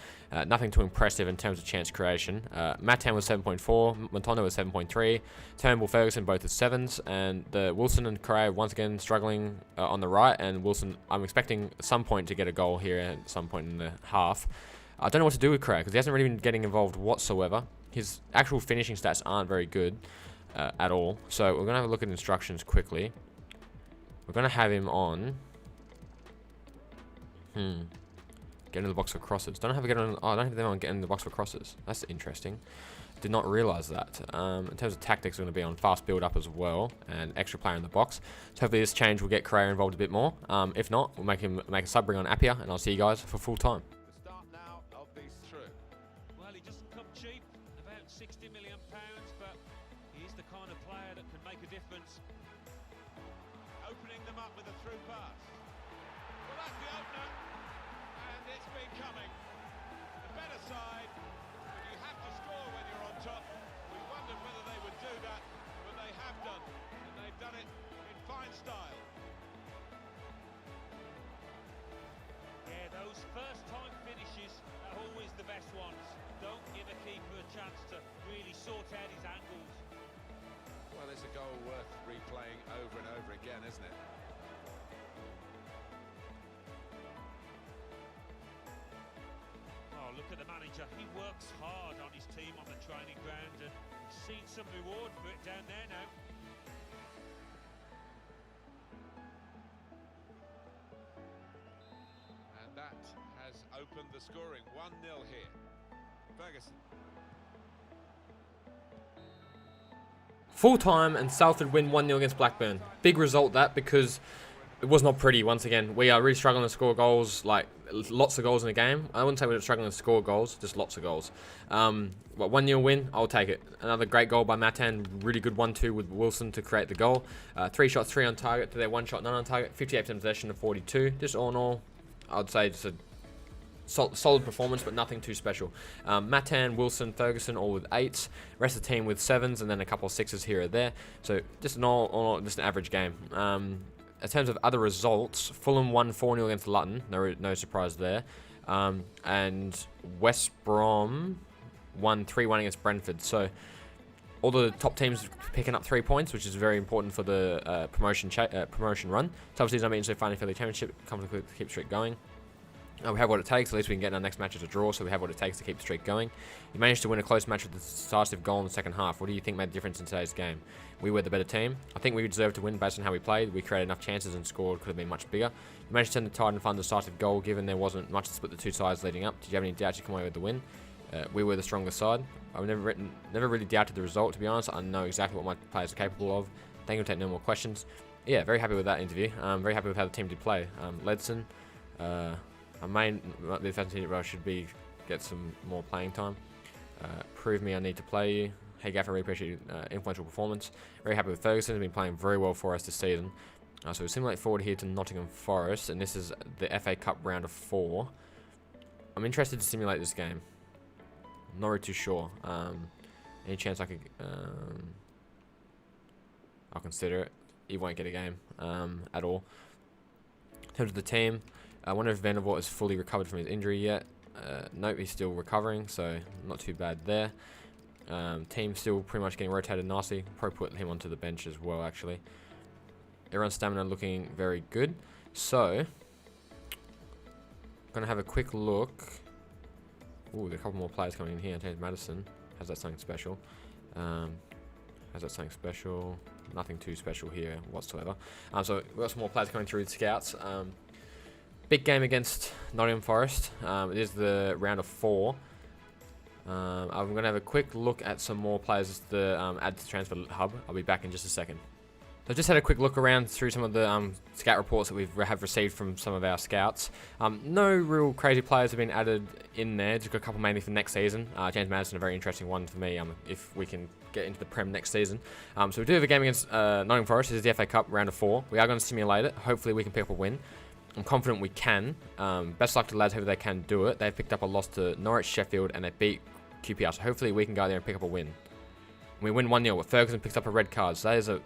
Nothing too impressive in terms of chance creation. Matan was 7.4, Montano was 7.3, Turnbull, Ferguson both at 7s, and Wilson and Correa once again struggling on the right, and Wilson, I'm expecting at some point to get a goal here at some point in the half. I don't know what to do with Correa because he hasn't really been getting involved whatsoever. His actual finishing stats aren't very good at all. So we're going to have a look at instructions quickly. We're going to have him on... Get into the box for crosses. Don't have to get on... Oh, I don't have them on getting in the box for crosses. That's interesting. Did not realise that. In terms of tactics, we're going to be on fast build-up as well, and extra player in the box. So hopefully this change will get Correa involved a bit more. If not, we'll make a sub bring on Appiah, and I'll see you guys for full time. Well, he doesn't come cheap, about £60 million, but he's the kind of player that can make a difference. Opening them up with a through pass. Well, that's the opener, and it's been coming. The better side, but you have to score when you're on top. We wondered whether they would do that, but they have done, and they've done it in fine style. Yeah, those first-time finishes are always the best ones. Don't give a keeper a chance to really sort out his angles. Well, it's a goal worth replaying over and over again, isn't it? Oh, look at the manager. He works hard on his team on the training ground, and he's seen some reward for it down there now. And that has opened the scoring. 1-0 here. Ferguson. Full time, and Salford win 1-0 against Blackburn. Big result that, because it was not pretty. Once again, we are really struggling to score goals, like lots of goals in the game. I wouldn't say we're struggling to score goals, just lots of goals. But 1-0 win, I'll take it. Another great goal by Matan, really good 1-2 with Wilson to create the goal. 3 shots, 3 on target to their 1 shot, none on target. 58% possession to 42. Just all in all, I'd say just a solid performance, but nothing too special. Matan, Wilson, Ferguson all with 8s. Rest of the team with 7s, and then a couple of 6s here or there. So just just an average game. In terms of other results, Fulham won 4-0 against Luton. No surprise there. And West Brom won 3-1 against Brentford. So all the top teams picking up 3 points, which is very important for the promotion run. So obviously, unbeaten so far in the Philly Championship. Comes to keep the streak going. We have what it takes. At least we can get in our next match as a draw, so we have what it takes to keep the streak going. You managed to win a close match with a decisive goal in the second half. What do you think made the difference in today's game? We were the better team. I think we deserved to win based on how we played. We created enough chances and scored. Could have been much bigger. You managed to turn the tide and find a decisive goal, given there wasn't much to split the two sides leading up. Did you have any doubts you come away with the win? We were the stronger side. I've never really doubted the result, to be honest. I know exactly what my players are capable of. Thank you for taking no more questions. Yeah, very happy with that interview. Very happy with how the team did play. Ledson, I may the defensive role should be get some more playing time. Prove me I need to play you. Hey Gaffer, really appreciate influential performance. Very happy with Ferguson. He's been playing very well for us this season. So we simulate forward here to Nottingham Forest, and this is the FA Cup round of 4. I'm interested to simulate this game. Not really too sure. Any chance I could? I'll consider it. You won't get a game at all. In terms of the team, I wonder if Vandervoort is fully recovered from his injury yet. Nope, he's still recovering, so not too bad there. Team still pretty much getting rotated nicely. Probably put him onto the bench as well, actually. Everyone's stamina looking very good. So, I'm going to have a quick look. Ooh, there are a couple more players coming in here. James Madison. Has that something special? Nothing too special here whatsoever. So, we've got some more players coming through with scouts. Big game against Nottingham Forest. It is the round of 4. I'm going to have a quick look at some more players to add to the transfer hub. I'll be back in just a second. So I've just had a quick look around through some of the scout reports that we have received from some of our scouts. No real crazy players have been added in there. Just got a couple mainly for next season. James Maddison, a very interesting one for me. If we can get into the Prem next season. So we do have a game against Nottingham Forest. This is the FA Cup round of 4. We are going to simulate it. Hopefully we can pick up a win. I'm confident we can. Best luck to the lads, hope they can do it. They've picked up a loss to Norwich, Sheffield, and they beat QPR. So hopefully we can go there and pick up a win. We win 1-0, but Ferguson picks up a red card. So that is a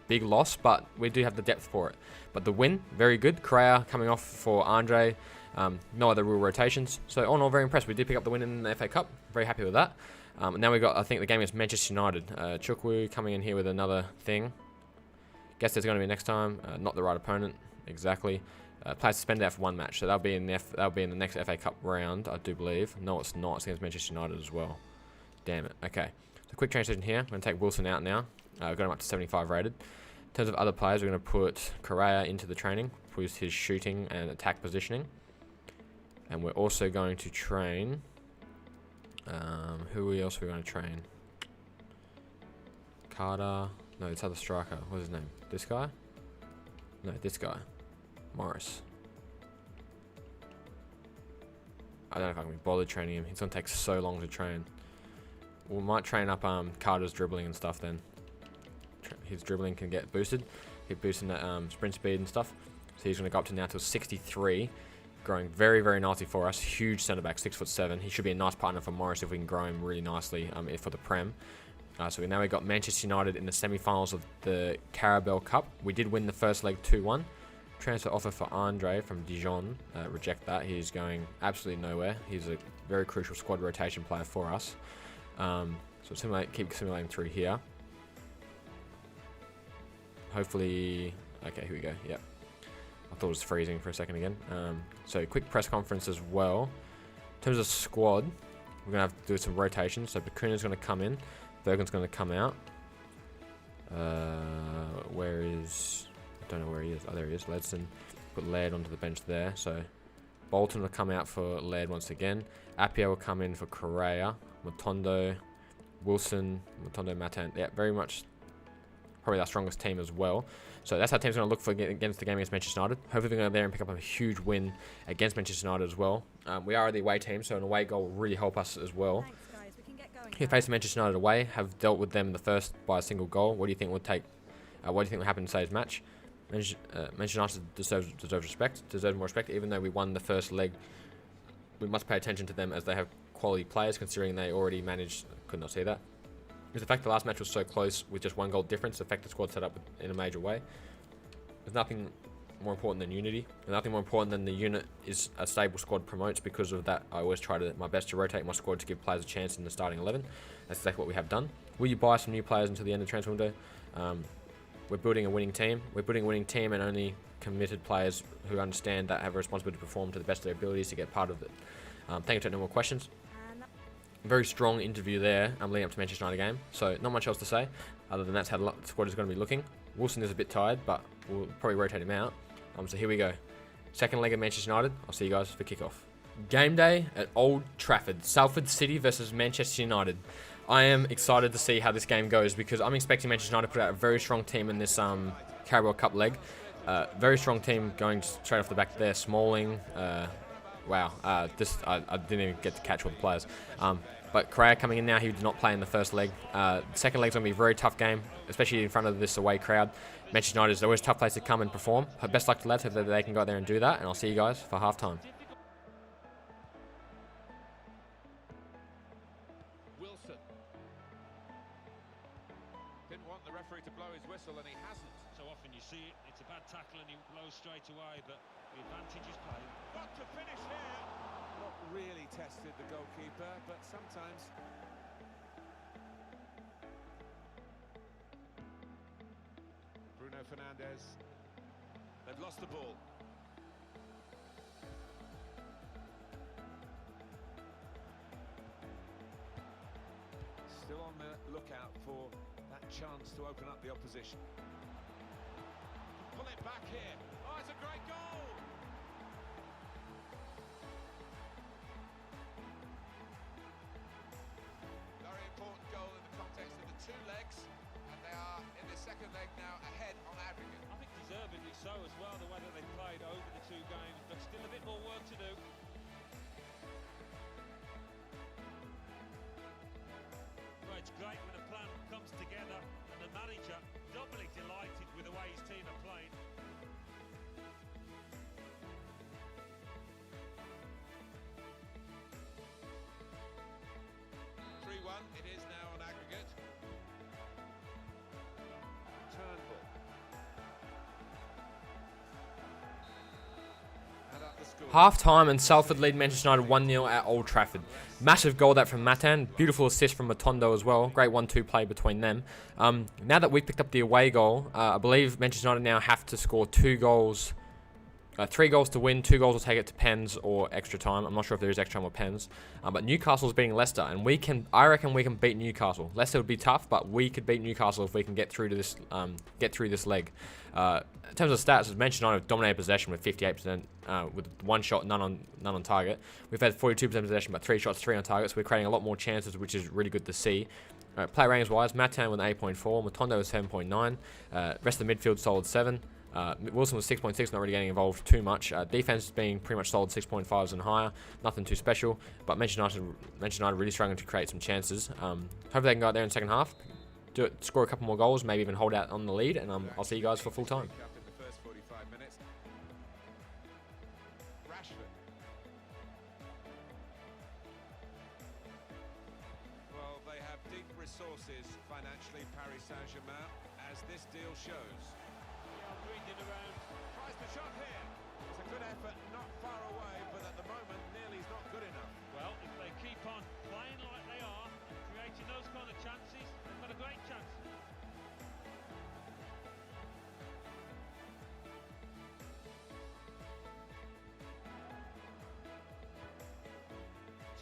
big loss, but we do have the depth for it. But the win, very good. Correa coming off for Andre. No other real rotations. So all in all, very impressed. We did pick up the win in the FA Cup. Very happy with that. Now we got, I think, the game against Manchester United. Chukwu coming in here with another thing. Guess there's going to be next time. Not the right opponent. Exactly. Players suspended out for 1 match. So that'll be in the next FA Cup round, I do believe. No, it's not. It's against Manchester United as well. Damn it. Okay. So quick transition here. I'm going to take Wilson out now. Got him up to 75 rated. In terms of other players, we're going to put Correa into the training. Boost his shooting and attack positioning. And we're also going to train... who else are we going to train? Carter. No, it's other striker. What's his name? This guy? No, this guy. Morris. I don't know if I can be bothered training him. He's going to take so long to train. We might train up Carter's dribbling and stuff then. His dribbling can get boosted. Get boosting that sprint speed and stuff. So he's going to go up to now to 63. Growing very, very nicely for us. Huge centre back, 6'7". He should be a nice partner for Morris if we can grow him really nicely for the Prem. So now we've got Manchester United in the semi-finals of the Carabao Cup. We did win the first leg 2-1. Transfer offer for Andre from Dijon. Reject that. He's going absolutely nowhere. He's a very crucial squad rotation player for us. So keep simulating through here. Hopefully... Okay, here we go. Yep. I thought it was freezing for a second again. So quick press conference as well. In terms of squad, we're going to have to do some rotations. So Bakuna's going to come in. Bergen's going to come out. Where is... I don't know where he is. Oh, there he is. Ledson. Put Laird onto the bench there. So Bolton will come out for Laird once again. Appiah will come in for Correa. Matondo. Wilson. Matondo, Matan. Yeah, very much probably our strongest team as well. So that's how team's going to look for against the game against Manchester United. Hopefully we're going to go there and pick up a huge win against Manchester United as well. We are the away team, so an away goal will really help us as well. Thanks, guys. We can get going Here facing Manchester United away, have dealt with them in the first by a single goal. What do you think will take? What do you think will happen in today's match? Manchester United deserves respect, deserves more respect. Even though we won the first leg, we must pay attention to them as they have quality players, considering they already managed. Could not see that. Because the fact the last match was so close with just 1 goal difference, the fact the squad set up in a major way. There's nothing more important than unity. And nothing more important than the unit is a stable squad promotes. Because of that, I always try my best to rotate my squad to give players a chance in the starting 11. That's exactly what we have done. Will you buy some new players until the end of the transfer window? We're building a winning team. We're building a winning team and only committed players who understand that have a responsibility to perform to the best of their abilities to get part of it. Thank you. No more questions. Very strong interview there. I'm leading up to Manchester United game, so not much else to say other than that's how the squad is going to be looking. Wilson is a bit tired, but we'll probably rotate him out. So here we go. Second leg of Manchester United. I'll see you guys for kickoff. Game day at Old Trafford. Salford City versus Manchester United. I am excited to see how this game goes because I'm expecting Manchester United to put out a very strong team in this Carabao Cup leg. Very strong team going straight off the back there. Smalling. Wow, I didn't even get to catch all the players. But Correa coming in now, he did not play in the first leg. Second leg's going to be a very tough game, especially in front of this away crowd. Manchester United is always a tough place to come and perform. Best luck to lads, hope that they can go out there and do that, and I'll see you guys for half-time. Wilson. Didn't want the referee to blow his whistle, and he hasn't. So often you see it, it's a bad tackle and he blows straight away, but the advantage is played. Got to finish here. Not really tested the goalkeeper, but sometimes. Bruno Fernandes. They've lost the ball. Still on the lookout for that chance to open up the opposition. Pull it back here. Oh, it's a great goal! Very important goal in the context of the 2 legs, and they are in the second leg now ahead on aggregate. I think deservedly so as well, the way that they played over the 2 games, but still a bit more work to do. manager doubly delighted with the way his team are playing. 3-1, it is now on aggregate. Turnbull. And up the score. Half time and Salford lead Manchester United 1-0 at Old Trafford. Massive goal that from Matan. Beautiful assist from Matondo as well. Great 1-2 play between them. Now that we've picked up the away goal, I believe Manchester United now have to score 2 goals. 3 goals to win, 2 goals will take it to pens or extra time. I'm not sure if there is extra time or pens. But Newcastle's beating Leicester, and I reckon we can beat Newcastle. Leicester would be tough, but we could beat Newcastle if we can get through to this leg. In terms of stats, as Manchester United have dominated possession with 58%, with 1 shot, none on target. We've had 42% possession, but 3 shots, 3 on target. So we're creating a lot more chances, which is really good to see. Player ratings wise, Matan with an 8.4, Matondo with 7.9. Rest of the midfield solid 7. Wilson was 6.6, not really getting involved too much. Defense being pretty much solid 6.5s and higher, nothing too special. But Manchester United really struggling to create some chances. Hopefully they can go out there in the second half, score a couple more goals, maybe even hold out on the lead, and I'll see you guys for full time. After the first 45 minutes. Rashford. Well, they have deep resources financially, Paris Saint-Germain, as this deal shows. Tries the shot here. It's a good effort, not far away, but at the moment, nearly is not good enough. Well, if they keep on playing like they are and creating those kind of chances, they've got a great chance.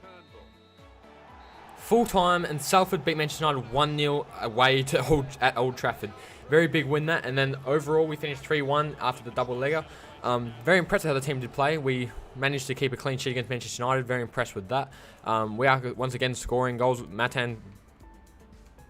Turnbull. Full time and Salford beat Manchester United 1-0 away to at Old Trafford. Very big win that, and then overall we finished 3-1 after the double legger. Very impressed with how the team did play. We managed to keep a clean sheet against Manchester United. Very impressed with that. We are once again scoring goals. Matan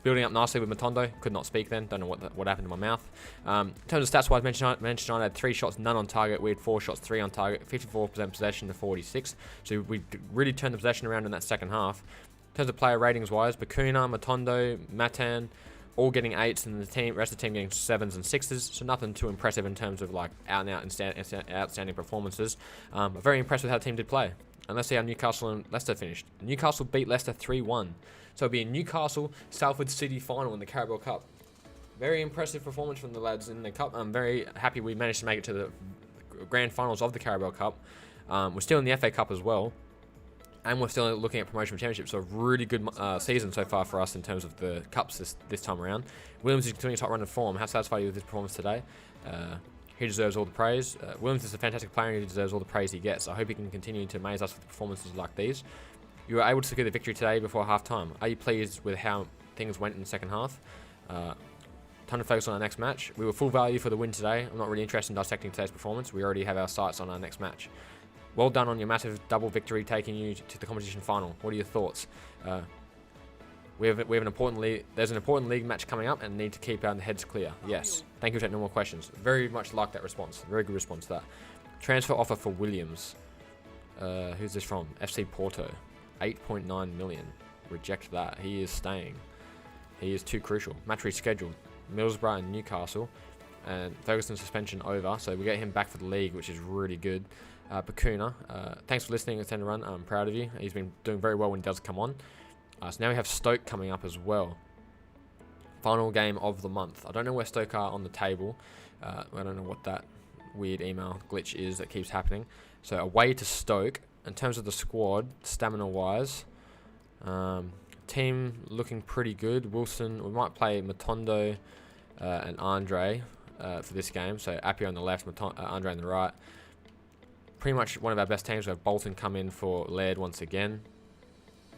building up nicely with Matondo. Could not speak then. Don't know what happened to my mouth. In terms of stats wise, Manchester United had 3 shots, none on target. We had 4 shots, 3 on target. 54% possession to 46. So we really turned the possession around in that second half. In terms of player ratings wise, Bakuna, Matondo, Matan, all getting 8s, and the rest of the team getting 7s and 6s. So nothing too impressive in terms of like out and out outstanding performances. But very impressed with how the team did play. And let's see how Newcastle and Leicester finished. Newcastle beat Leicester 3-1. So it'll be a Newcastle Salford City final in the Carabao Cup. Very impressive performance from the lads in the cup. I'm very happy we managed to make it to the grand finals of the Carabao Cup. We're still in the FA Cup as well. And we're still looking at promotion championship, so a really good season so far for us in terms of the cups this time around. Williams is continuing to top run of form. How satisfied are you with his performance today? He deserves all the praise. Williams is a fantastic player and he deserves all the praise he gets. I hope he can continue to amaze us with performances like these. You were able to secure the victory today before half-time. Are you pleased with how things went in the second half? Time to focus on our next match. We were full value for the win today. I'm not really interested in dissecting today's performance. We already have our sights on our next match. Well done on your massive double victory, taking you to the competition final. What are your thoughts? We have an important league. There's an important league match coming up, and need to keep our heads clear. Yes. Thank you for taking no more questions. Very much like that response. Very good response to that. Transfer offer for Williams. Who's this from? FC Porto. 8.9 million. Reject that. He is staying. He is too crucial. Match rescheduled. Middlesbrough and Newcastle. And Ferguson suspension over, so we get him back for the league, which is really good. Bakuna, thanks for listening. It's end to run. I'm proud of you. He's been doing very well when he does come on. So now we have Stoke coming up as well. Final game of the month. I don't know where Stoke are on the table. I don't know what that weird email glitch is that keeps happening. So away to Stoke. In terms of the squad, stamina-wise, team looking pretty good. Wilson, we might play Matondo and Andre for this game. So Appio on the left, Andre on the right. Pretty much one of our best teams. We have Bolton come in for Laird once again.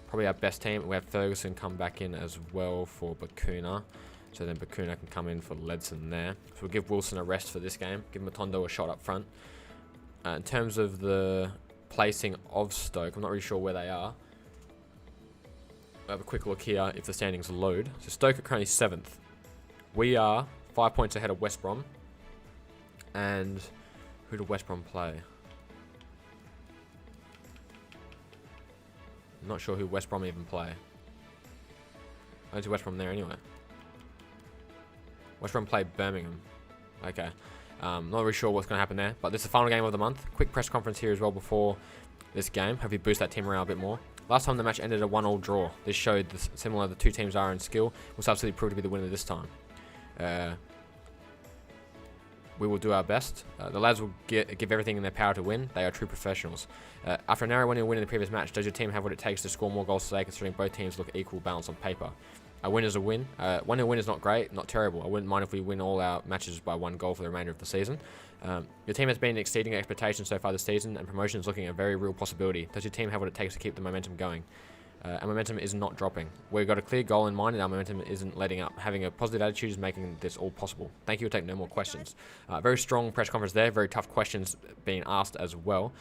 Probably our best team. We have Ferguson come back in as well for Bakuna. So then Bakuna can come in for Ledson there. So we'll give Wilson a rest for this game. Give Matondo a shot up front. In terms of the placing of Stoke, I'm not really sure where they are. We'll have a quick look here if the standings load. So Stoke are currently 7th. We are 5 points ahead of West Brom. And who did West Brom play? I'm not sure who West Brom even play. I don't see West Brom there anyway. West Brom play Birmingham. Okay. Not really sure what's going to happen there, but this is the final game of the month. Quick press conference here as well before this game. Hopefully boost that team morale a bit more. Last time the match ended a 1-1 draw. This showed similar the two teams are in skill. Will absolutely prove to be the winner this time. We will do our best. The lads will give everything in their power to win. They are true professionals. After a narrow 1-0 win in the previous match, does your team have what it takes to score more goals today, considering both teams look equal balance on paper? A win is a win. 1-0 win is not great, not terrible. I wouldn't mind if we win all our matches by 1 goal for the remainder of the season. Your team has been exceeding expectations so far this season, and promotion is looking a very real possibility. Does your team have what it takes to keep the momentum going? Our momentum is not dropping. We've got a clear goal in mind, and our momentum isn't letting up. Having a positive attitude is making this all possible. Thank you. We'll take no more questions. Very strong press conference there. Very tough questions being asked as well.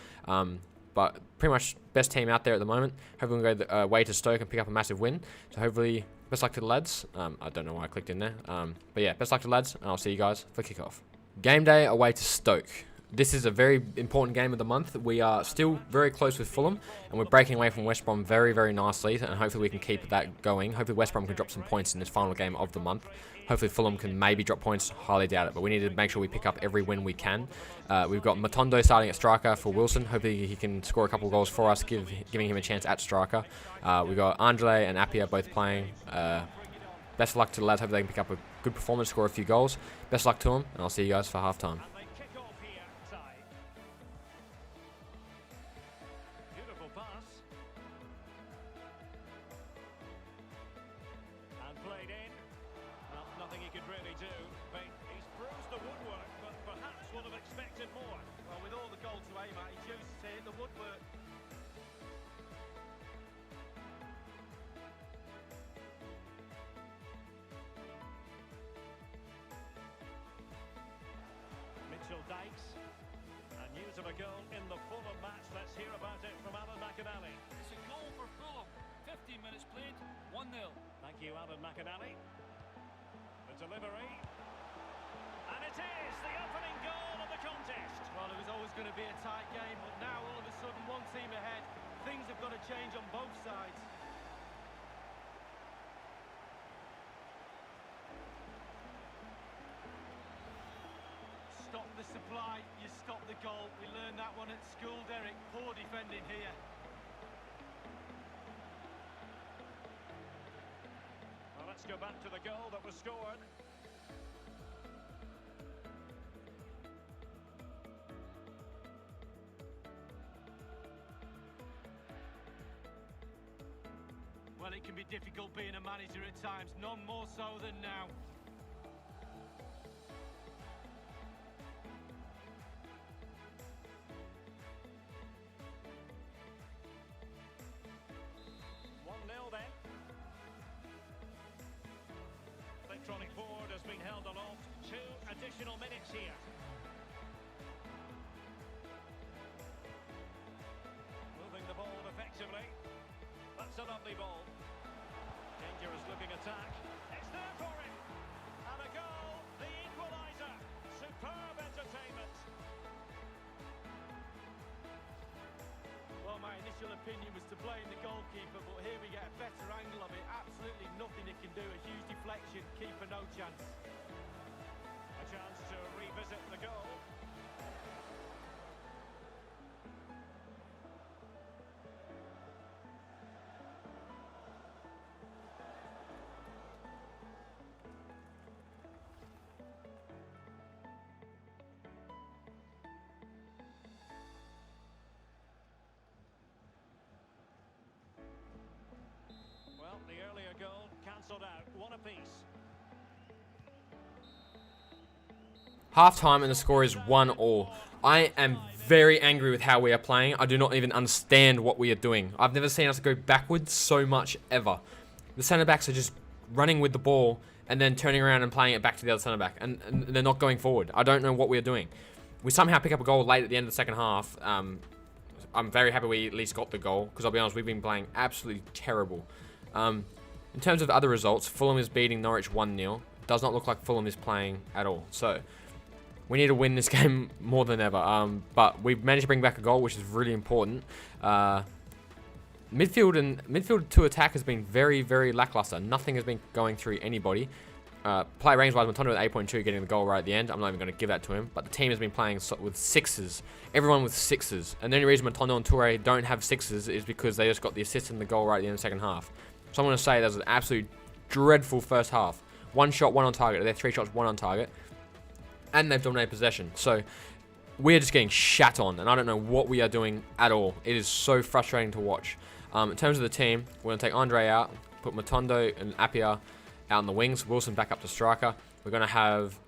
But pretty much best team out there at the moment. Hopefully we'll go away to Stoke and pick up a massive win. So hopefully, best luck to the lads. I don't know why I clicked in there. But yeah, best luck to the lads, and I'll see you guys for kickoff. Game day away to Stoke. This is a very important game of the month. We are still very close with Fulham, and we're breaking away from West Brom very, very nicely, and hopefully we can keep that going. Hopefully West Brom can drop some points in this final game of the month. Hopefully Fulham can maybe drop points. Highly doubt it, but we need to make sure we pick up every win we can. We've got Matondo starting at striker for Wilson. Hopefully he can score a couple of goals for us, giving him a chance at striker. We've got Angele and Appiah both playing. Best of luck to the lads. Hope they can pick up a good performance, score a few goals. Best of luck to them, and I'll see you guys for half-time. Dykes, and news of a goal in the Fulham match. Let's hear about it from Alan McInally. It's a goal for Fulham. 15 minutes played, 1-0. Thank you, Alan McInally. The delivery, and it is the opening goal of the contest. Well, it was always going to be a tight game, but now all of a sudden one team ahead. Things have got to change on both sides. Stop the supply, you stop the goal. We learned that one at school, Derek. Poor defending here. Well, let's go back to the goal that was scored. Well, it can be difficult being a manager at times, none more so than now. Electronic board has been held aloft. 2 additional minutes here. Moving the ball effectively. That's a lovely ball. Dangerous looking attack. It's there for him. And a goal, the equaliser. Superb entertainment. Well, my initial opinion was to blame the goalkeeper, but here we get a better angle of it. Absolutely nothing he can do. A huge deflection, keeper no chance. A chance to revisit the goal. Well, the earlier goal cancelled out. One apiece. Half-time and the score is 1-1. I am very angry with how we are playing. I do not even understand what we are doing. I've never seen us go backwards so much ever. The centre-backs are just running with the ball and then turning around and playing it back to the other centre-back. And they're not going forward. I don't know what we are doing. We somehow pick up a goal late at the end of the second half. I'm very happy we at least got the goal, because I'll be honest, we've been playing absolutely terrible. In terms of other results, Fulham is beating Norwich 1-0. Does not look like Fulham is playing at all. So we need to win this game more than ever. But we've managed to bring back a goal, which is really important. Midfield to attack has been very, very lackluster. Nothing has been going through anybody. Play ratings wise, Matondo with 8.2 getting the goal right at the end. I'm not even going to give that to him. But the team has been playing with sixes. Everyone with sixes. And the only reason Matondo and Toure don't have sixes is because they just got the assist and the goal right at the end of the second half. So I'm going to say there's an absolute dreadful first half. 1 shot, 1 on target. They're 3 shots, 1 on target. And they've dominated possession. So we're just getting shat on. And I don't know what we are doing at all. It is so frustrating to watch. In terms of the team, we're going to take Andre out. Put Matondo and Appiah out on the wings. Wilson back up to striker. We're going to have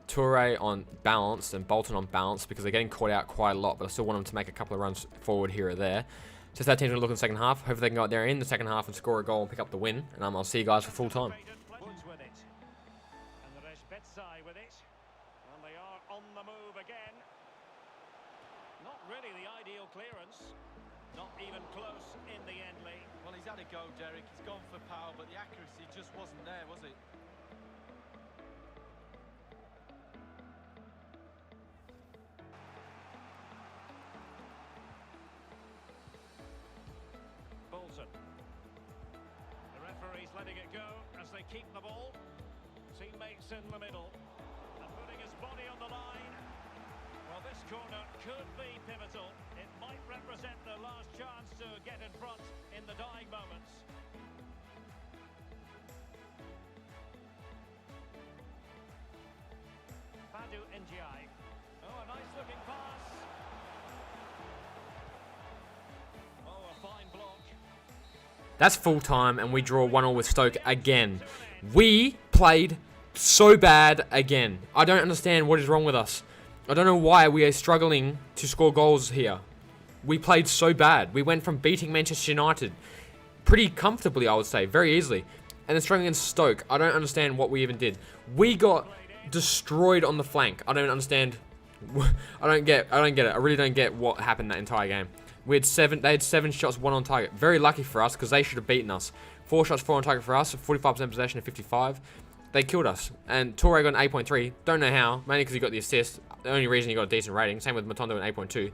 Toure on balance and Bolton on balance because they're getting caught out quite a lot, but I still want them to make a couple of runs forward here or there. So that team's going to look in the second half. Hopefully they can go out there in the second half and score a goal and pick up the win. And I'll see you guys for full time. Woods with it. And the rest Betsai with it. And they are on the move again. Not really the ideal clearance. Not even close in the end, Lee. Well, he's had a go, Derek. He's gone for power, but the accuracy just wasn't there, was it? Bolton. The referee's letting it go as they keep the ball. Teammates in the middle. And putting his body on the line. Well, this corner could be pivotal. It might represent their last chance to get in front in the dying moments. Fadu Ndiaye. Oh, a nice looking pass. Oh, a fine block. That's full time, and we draw 1-1 with Stoke again. We played so bad again. I don't understand what is wrong with us. I don't know why we are struggling to score goals here. We played so bad. We went from beating Manchester United pretty comfortably, I would say, very easily, and then struggling against Stoke. I don't understand what we even did. We got destroyed on the flank. I don't understand. I don't get it. I really don't get what happened that entire game. They had 7 shots, 1 on target. Very lucky for us because they should have beaten us. 4 shots, 4 on target for us. 45% possession and 55. They killed us. And Toure got an 8.3. Don't know how. Mainly because he got the assist. The only reason he got a decent rating. Same with Matondo an 8.2.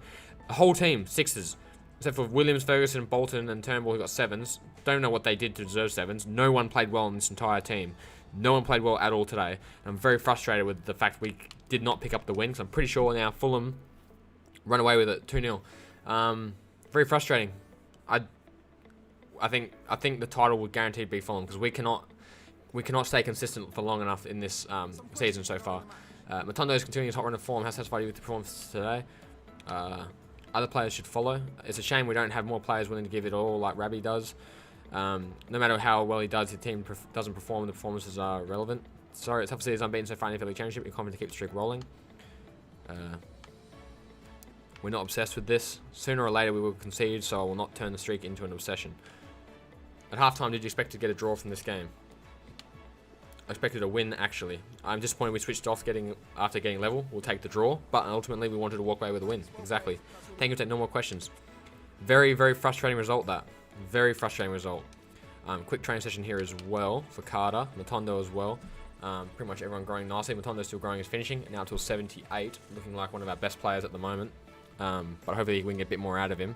The whole team 6s. Except for Williams, Ferguson, Bolton, and Turnbull who got 7s. Don't know what they did to deserve 7s. No one played well in this entire team. No one played well at all today. And I'm very frustrated with the fact we did not pick up the win. Because I'm pretty sure now Fulham run away with it 2-0. Very frustrating. I think the title would guaranteed be Fulham because we cannot stay consistent for long enough in this season so far. Matondo is continuing his hot run of form. How satisfied are you with the performance today? Other players should follow. It's a shame we don't have more players willing to give it all like Rabbi does. No matter how well he does, his team doesn't perform. The performances are relevant. Sorry, Salford City is unbeaten so far in the FA Championship. We're confident to keep the streak rolling. We're not obsessed with this. Sooner or later we will concede, so I will not turn the streak into an obsession. At halftime, did you expect to get a draw from this game? I expected a win, actually. I'm disappointed we switched off after getting level. We'll take the draw, but ultimately we wanted to walk away with a win. Exactly. Thank you. Take no more questions. Very, very frustrating result, that. Very frustrating result. Quick training session here as well for Carter. Matondo as well. Pretty much everyone growing nicely. Matondo's still growing his finishing. Now until 78. Looking like one of our best players at the moment. But hopefully we can get a bit more out of him.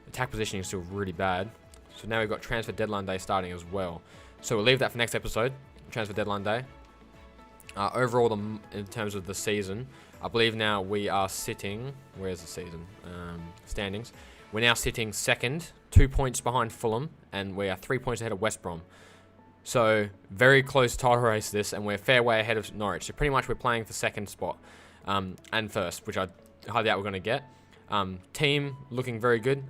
Attack positioning is still really bad. So now we've got transfer deadline day starting as well. So we'll leave that for next episode. Transfer deadline day. Overall, in terms of the season, I believe now we are sitting... Where's the season? Standings. We're now sitting second, 2 points behind Fulham, and we are 3 points ahead of West Brom. So very close title race this, and we're a fair way ahead of Norwich. So pretty much we're playing for second spot and first, which I highly doubt we're going to get. Team looking very good.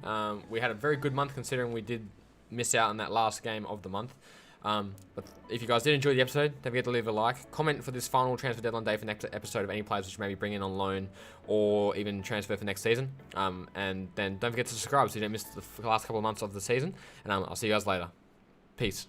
We had a very good month considering we did miss out on that last game of the month. But if you guys did enjoy the episode, don't forget to leave a like. Comment for this final transfer deadline day for next episode of any players which you maybe bring in on loan or even transfer for next season. And then don't forget to subscribe so you don't miss the last couple of months of the season. And I'll see you guys later. Peace.